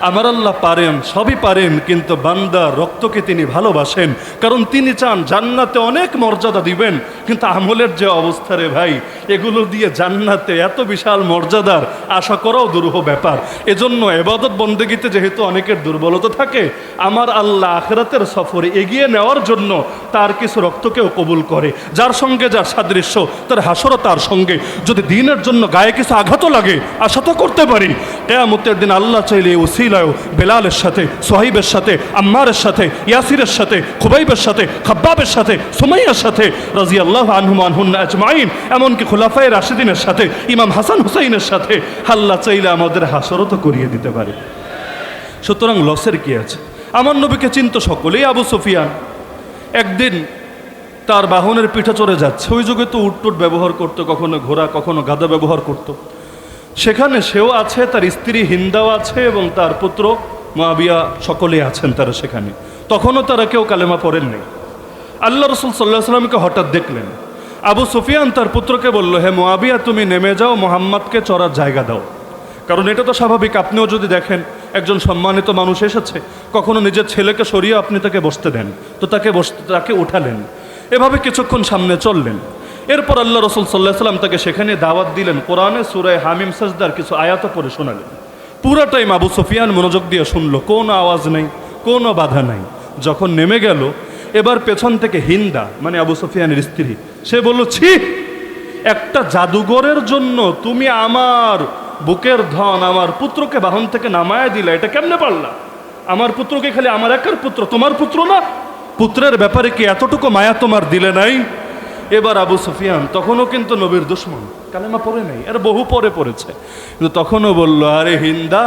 আমার আল্লাহ পারেন, সবই পারেন, কিন্তু বান্দার রক্তকে তিনি ভালোবাসেন, কারণ তিনি চান জান্নাতে অনেক মর্যাদা দিবেন। কিন্তু আমলের যে অবস্থা রে ভাই, এগুলো দিয়ে জান্নাতে এত বিশাল মর্যাদার আশা করাও দুরূহ ব্যাপার। এজন্য ইবাদত বন্দেগীতে যেহেতু অনেকের দুর্বলতা থাকে, আমার আল্লাহ আখিরাতের সফরে এগিয়ে নেওয়ার জন্য তার কিছু রক্তকেও কবুল করে, যার সঙ্গে যার সাদৃশ্য, তার হাসরও তার সঙ্গে। যদি দিনের জন্য গায়ে কিছু আঘাতও লাগে, আশা তো করতে পারি কিয়ামতের দিন আল্লাহ চাইলে ওসিলায়ও বেলালের সাথে, সোহাইবের সাথে, আম্মারের সাথে, ইয়াসিরের সাথে, খুবাইবের সাথে, খাব্বাবের সাথে, সুমাইয়ার সাথে রাদিয়াল্লাহু আনহুম আনহুন্না আজমাইন, এমনকি খুলাফায়ে রাশিদিনের সাথে, ইমাম হাসান হুসাইনের সাথে আল্লাহ চাইলে আমাদের হাসরও তো করিয়ে দিতে পারে। সুতরাং লসের কি আছে? আমার নবীকে চিনত সকলেই। আবু সুফিয়ান একদিন তার বাহনের পিঠে চড়ে যাচ্ছে। ওই যুগে তো উটটুট ব্যবহার করতো, কখনো ঘোড়া কখনো গাধা ব্যবহার করতো। সেখানে সেও আছে, তার স্ত্রী হিন্দাও আছে এবং তার পুত্র মুআবিয়া, সকলে আছেন তারা সেখানে। তখনও তারা কেউ কালেমা পড়েননি। আল্লাহ রাসূল সাল্লাল্লাহু আলাইহি ওয়াসাল্লামকে হঠাৎ দেখলেন। আবু সুফিয়ান তার পুত্রকে বলল, হে মুআবিয়া, তুমি নেমে যাও, মুহাম্মাদকে চড়ার জায়গা দাও। কারণ এটা তো স্বাভাবিক, আপনিও যদি দেখেন একজন সম্মানিত মানুষ এসেছে, কখনো নিজের ছেলেকে সরিয়ে আপনি তাকে বসতে দেন, তো তাকে উঠালেন, এভাবে কিছুক্ষণ সামনে চললেন। এরপর আল্লাহ রাসূল সাল্লাল্লাহু আলাইহি ওয়াসাল্লাম তাকে সেখানে দাওয়াত দিলেন, কোরআনে সূরা হামিম সাজদার কিছু আয়াত পড়ে শোনালেন। পুরো টাইম আবু সুফিয়ান মনোযোগ দিয়ে শুনলো, কোনো আওয়াজ নেই, কোনো বাধা নাই। যখন নেমে গেল, এবার পেছন থেকে হিন্দা, মানে আবু সুফিয়ানের স্ত্রী, সে বলল, ছি, একটা জাদুঘরের জন্য তুমি আমার বুকের ধন, আমার পুত্রকে বাহন থেকে নামায় দিলা, এটা কেমনে পারলা? আমার পুত্রকে খালি আমার একার পুত্র, তোমার পুত্র না? পুত্রের ব্যাপারে কি এতটুকু মায়া তোমার দিলে নাই? এবার আবু সুফিয়ান তখনও কিন্তু নবীর দুশমন, কালেমা পড়ে নাই, আর বহু পরে পড়েছে, কিন্তু তখনও বলল, আরে হিন্দা,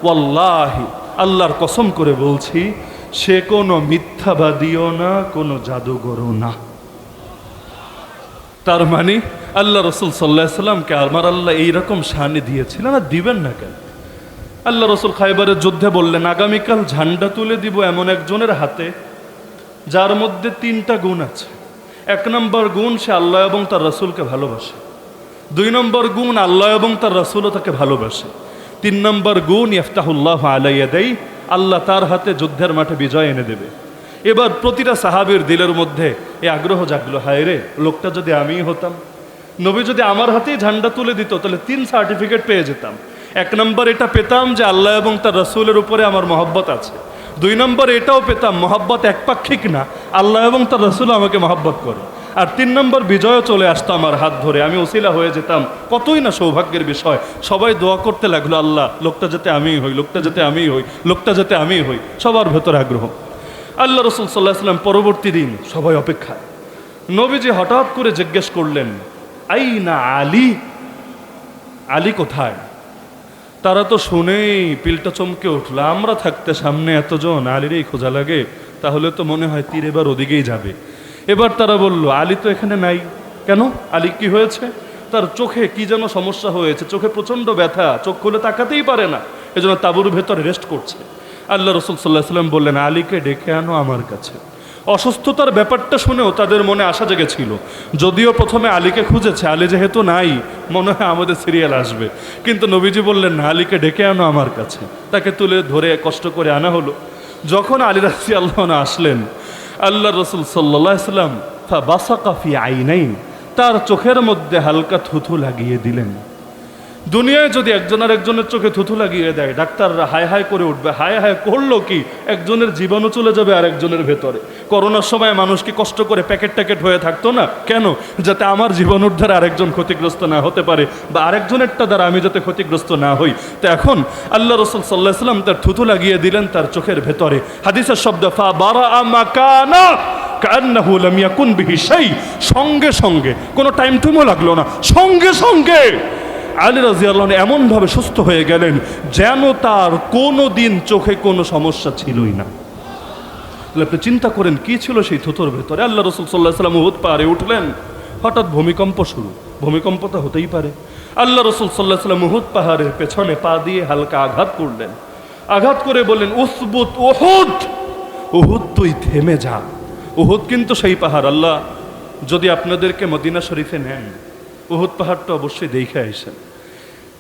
ওয়াল্লাহি, আল্লাহর কসম করে বলছি, সে কোনো মিথ্যাবাদীও না, কোনো জাদুঘরও না। তার মানে আল্লাহ রাসূল সাল্লাল্লাহু আলাইহি ওয়াসাল্লামকে আমার আল্লাহ এইরকম শানি দিয়েছিলেন, আর দিবেন না কেন? আল্লাহ রাসূল খায়বারের যুদ্ধে বললেন, আগামীকাল ঝান্ডা তুলে দিব এমন একজনের হাতে যার মধ্যে 3টা গুণ আছে। 1 নম্বর গুণ, সে আল্লাহ এবং তার রাসূলকে ভালোবাসে। 2 নম্বর গুণ, আল্লাহ এবং তার রাসূলও তাকে ভালোবাসে। 3 নম্বর গুণ, ইফতাহুল্লাহু আলা ইয়াদাই, আল্লাহ তার হাতে যুদ্ধের মাঠে বিজয় এনে দেবে। এবার প্রতিটা সাহাবীর দিলের মধ্যে এই আগ্রহ জাগলো, হায় রে, লোকটা যদি আমিই হতাম, নবী যদি আমার হাতেই ঝান্ডা তুলে দিত, তাহলে 3 সার্টিফিকেট পেয়ে যেতাম। 1 নম্বর এটা পেতাম যে আল্লাহ এবং তার রাসূলের উপরে আমার মহব্বত আছে। 2 নম্বর এটাও পেতাম, মহব্বত একপাক্ষিক না, আল্লাহ এবং তার রাসূল আমাকে মহব্বত করে। আর 3 নম্বর, বিজয়ও চলে আসতো আমার হাত ধরে, আমি ওসিলা হয়ে যেতাম। কতই না সৌভাগ্যের বিষয়। সবাই দোয়া করতে লাগলো, আল্লাহ, লোকটা যাতে আমিই হই, লোকটা যাতে আমিই হই, লোকটা যাতে আমিই হই। সবার ভেতরে আগ্রহ। আল্লাহ রাসূল সাল্লাল্লাহু আলাইহি ওয়াসাল্লাম পরবর্তী দিন সবাই অপেক্ষায়। নবীজি হঠাৎ করে জিজ্ঞেস করলেন, আইনা আলী, আলী কোথায়? তারা তো শুনেই পিলটা চমকে উঠল। আমরা থাকতে সামনে এতজন, আলীরই খোঁজা লাগে, তাহলে তো মনে হয় তীর এবার ওদিকেই যাবে। এবার তারা বলল, আলী তো এখানে নাই। কেন? আলী কি হয়েছে? তার চোখে কি যেন সমস্যা হয়েছে, চোখে প্রচণ্ড ব্যথা, চোখ খুলে তাকাতেই পারে না, এজন্য তাঁবুর ভেতরে রেস্ট করছে। আল্লাহ রাসূল সাল্লাল্লাহু আলাইহি ওয়াসাল্লাম বললেন, আলীকে ডেকে আনো আমার কাছে। অসুস্থতার ব্যাপারটা শুনেও তাদের মনে আশা জেগেছিল। যদিও প্রথমে আলীকে খুঁজেছে, আলী যেহেতু নাই, মনে হয় আমাদের সিরিয়াল আসবে, কিন্তু নবীজি বললেন, না, আলীকে ডেকে আনো আমার কাছে। তাকে তুলে ধরে কষ্ট করে আনা হলো। যখন আলী রাদিয়াল্লাহু আনহু আসলেন, আল্লাহ রাসূল সাল্লাল্লাহু আলাইহি ওয়াসাল্লাম ফাবাসাকা ফি আইনাইন, তার চোখের মধ্যে হালকা থুথু লাগিয়ে দিলেন। দুনিয়ায় যদি একজন আর একজনের চোখে থুথু লাগিয়ে দেয়, ডাক্তাররা হায় হায় করে উঠবে। হায় হায় করলো কি? একজনের জীবাণু চলে যাবে আর একজনের ভেতরে। করোনার সময় মানুষ কি কষ্ট করে প্যাকেট ট্যাকেট হয়ে থাকতো না? কেন? যাতে আমার জীবাণুর দ্বারা আরেকজন ক্ষতিগ্রস্ত না হতে পারে, বা আরেকজনেরটা দ্বারা আমি যাতে ক্ষতিগ্রস্ত না হই। তো এখন আল্লাহ রাসূল সাল্লাল্লাহু আলাইহি ওয়াসাল্লাম তার থুথু লাগিয়ে দিলেন তার চোখের ভেতরে। হাদিসের শব্দ, ফা বারাআ মাকানা কান্নাহু লাম ইয়াকুন বিহি শাই। সঙ্গে সঙ্গে, কোনো টাইম টুমও লাগলো না, সঙ্গে সঙ্গে আলী রাদিয়াল্লাহু আনহু এমনভাবে সুস্থ হয়ে গেলেন যেন তার কোনো দিন চোখে কোনো সমস্যা ছিলই না। আপনি চিন্তা করেন কি ছিল সেই থুতুর ভেতরে। আল্লাহ রাসূল সাল্লাল্লাহু আলাইহি ওয়াসাল্লাম উহুদ পাহাড়ে উঠলেন, হঠাৎ ভূমিকম্প শুরু। ভূমিকম্প তো হতেই পারে। আল্লাহ রসুল সাল্লাল্লাহু আলাইহি ওয়াসাল্লাম উহুদ পাহাড়ের পেছনে পা দিয়ে হালকা আঘাত করলেন, আঘাত করে বললেন উসবুত উহুদ, উহুদ তুই থেমে যা। উহুদ কিন্তু সেই পাহাড়, আল্লাহ যদি আপনাদেরকে মদিনা শরীফে নেন উহুদ পাহাড়টা অবশ্যই দেখে আসেন,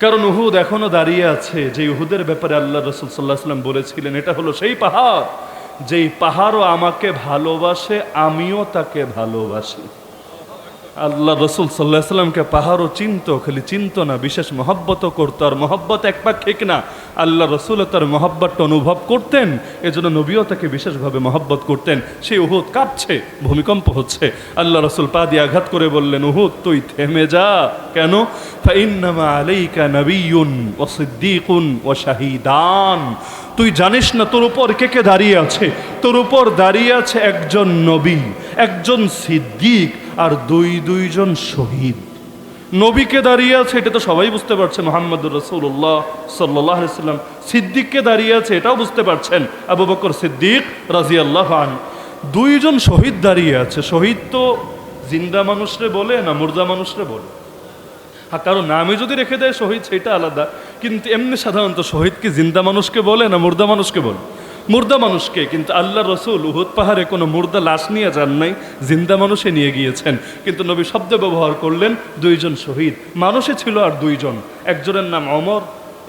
কারণ উহুদ এখনো দাঁড়িয়ে আছে। যে উহুদের ব্যাপারে আল্লাহ রসুল সাল্লাল্লাহু আলাইহি ওয়াসাল্লাম বলেছিলেন এটা হলো সেই পাহাড় যেই পাহাড়ও আমাকে ভালোবাসে, আমিও তাকে ভালোবাসি। আল্লাহ রসুল সাল্লাল্লাহু আলাইহি ওয়াসাল্লামকে পাহাড়ও চিনতো, খালি চিনতো না, বিশেষ মহব্বতও করতো। আর মহব্বত এক পাক ঠিক না, আল্লাহ রসুল তার মহব্বতটা অনুভব করতেন, এজন্য নবীও তাকে বিশেষভাবে মহব্বত করতেন। সেই উহুদ কাঁপছে, ভূমিকম্প হচ্ছে, আল্লাহ রসুল পা দিয়ে আঘাত করে বললেন উহুদ তুই থেমে যা। কেন? ফাইন্নামা আলাইকা নাবিয়্যুন ওয়া সিদ্দীকুন ওয়া শাহীদান। তুই জানিস না তোর উপর কে কে দাঁড়িয়ে আছে? তোর উপর দাঁড়িয়ে আছে একজন নবী, একজন সিদ্দিক, আর দুইজন শহীদ। নবীকে দাঁড়িয়ে আছে এটা তো সবাই বুঝতে পারছে, মুহাম্মদুর রাসূলুল্লাহ সাল্লাল্লাহু আলাইহি ওয়াসাল্লাম। সিদ্দিককে দাঁড়িয়ে আছে এটাও বুঝতে পারছেন, আবু বকর সিদ্দিক রাদিয়াল্লাহু আনহু। দুইজন শহীদ দাঁড়িয়ে আছে। শহীদ তো জিন্দা মানুষরে বলে না মুর্দা মানুষরে বলে? হ্যাঁ, কারো নামে যদি রেখে দেয় শহীদ সেটা আলাদা, কিন্তু এমনি সাধারণত শহীদ কি জিন্দা মানুষকে বলে না মুর্দা মানুষকে বলে? মুর্দা মানুষকে। কিন্তু আল্লাহ রসুল উহুদ পাহাড়ে কোনো মুর্দা লাশ নিয়ে যান নাই, জিন্দা মানুষে নিয়ে গিয়েছেন। কিন্তু নবী শব্দ ব্যবহার করলেন দুইজন শহীদ। মানুষে ছিল আর দুইজন, একজনের নাম ওমর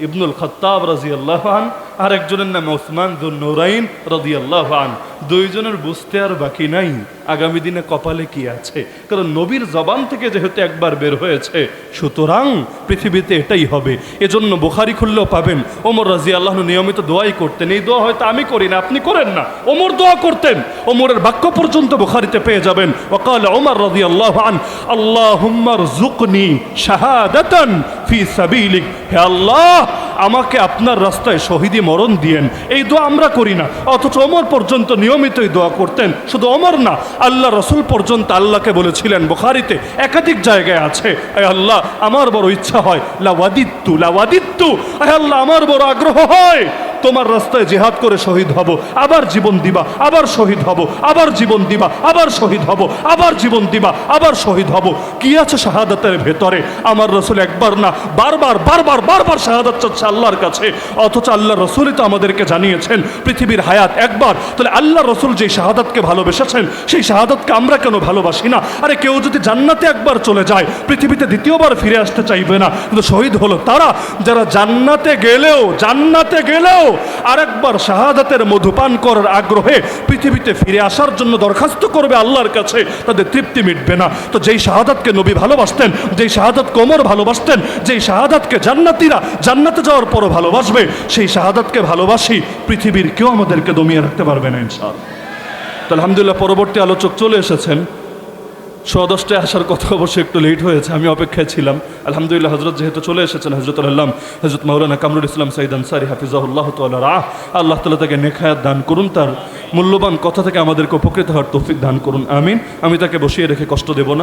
ইবনুল খাত্তাব রাদিয়াল্লাহু আনহু, আর একজনের নাম উসমান যুন নুরাইন রাদিয়াল্লাহু আনহু। দুইজনের বুঝতে আর বাকি নাই আগামী দিনে কপালে কি আছে, কারণ নবীর জবান থেকে যেহেতু একবার বের হয়েছে, সুতরাং পৃথিবীতে এটাই হবে। এজন্য বুখারী খুললেও পাবেন ওমর রাদিয়াল্লাহু আনহু নিয়মিত দোয়াই করতেন। এই দোয়া হয়তো আমি করি না, আপনি করেন না, ওমর দোয়া করতেন। ওমরের বাক্য পর্যন্ত বুখারীতে পেয়ে যাবেন। ওয়াকাল ওমর রাদিয়াল্লাহু আনহু আল্লাহুম্মা রযুকনি শাহাদাতান ফি সাবিলিক। হে আল্লাহ, আমাকে আপনার রাস্তায় শহীদি মরণ দিয়েন। এই দোয়া আমরা করি না, অথচ ওমর পর্যন্ত নিয়মিতই দোয়া করতেন। শুধু ওমর না, আল্লাহ রসুল পর্যন্ত আল্লাহকে বলেছিলেন, বুখারীতে একাধিক জায়গায় আছে, আয় আল্লাহ আমার বড় ইচ্ছা হয়, লাওয়াদিত্তু লাওয়াদিত্তু, আয় আল্লাহ আমার বড় আগ্রহ হয় তোমার রাস্তায় জিহাদ করে শহীদ হব, আবার জীবন দিবা, আবার শহীদ হব, আবার জীবন দিবা, আবার শহীদ হব, আবার জীবন দিবা, আবার শহীদ হব। কি আছে শাহাদাতের ভেতরে? আমার রসুল একবার না বারবার বারবার বারবার শাহাদাত চাচ্ছে আল্লাহর কাছে, অথচ আল্লাহ রসুলই তো আমাদেরকে জানিয়েছেন পৃথিবীর হায়াত একবার। তাহলে আল্লাহ রসুল যে শাহাদাতকে ভালোবেসেছেন সেই শাহাদাতকে আমরা কেন ভালোবাসি না? আরে কেউ যদি জান্নাতে একবার চলে যায় পৃথিবীতে দ্বিতীয়বার ফিরে আসতে চাইবে না, কিন্তু শহীদ হলো তারা যারা জান্নাতে গেলেও আরেকবার শাহাদাতের মধুপান করার আগ্রহে পৃথিবীতে ফিরে আসার জন্য দরখাস্ত করবে আল্লাহর কাছে, তাদের তৃপ্তি মিটবে না। তো যেই শাহাদাতকে নবী ভালোবাসতেন, যেই শাহাদাতকে ওমর ভালোবাসতেন, যেই শাহাদাতকে জান্নাতীরা জান্নাতে যাওয়ার পরও ভালোবাসবে, সেই শাহাদাতকে ভালোবাসি, পৃথিবীর কেউ আমাদেরকে দমিয়ে রাখতে পারবে না ইনশাআল্লাহ। তো আলহামদুলিল্লাহ পরবর্তী আলোচক চলে এসেছেন। 10:10টায় আসার কথা অবশ্যই একটু লেট হয়েছে, আমি অপেক্ষায় ছিলাম। আলহামদুলিল্লাহ হজরত যেহেতু চলে এসেছেন, হজরত আল্লাহ হজরত মাওলানা কামরুল ইসলাম সাইদ আনসারী হাফিজাহুল্লাহ তাআলা রাহ, আল্লাহ তাআলা তাকে নেক হায়াত দান করুন, তার মূল্যবান কথা থেকে আমাদেরকে উপকৃত হওয়ার তৌফিক দান করুন, আমিন। আমি তাকে বসিয়ে রেখে কষ্ট দেব না।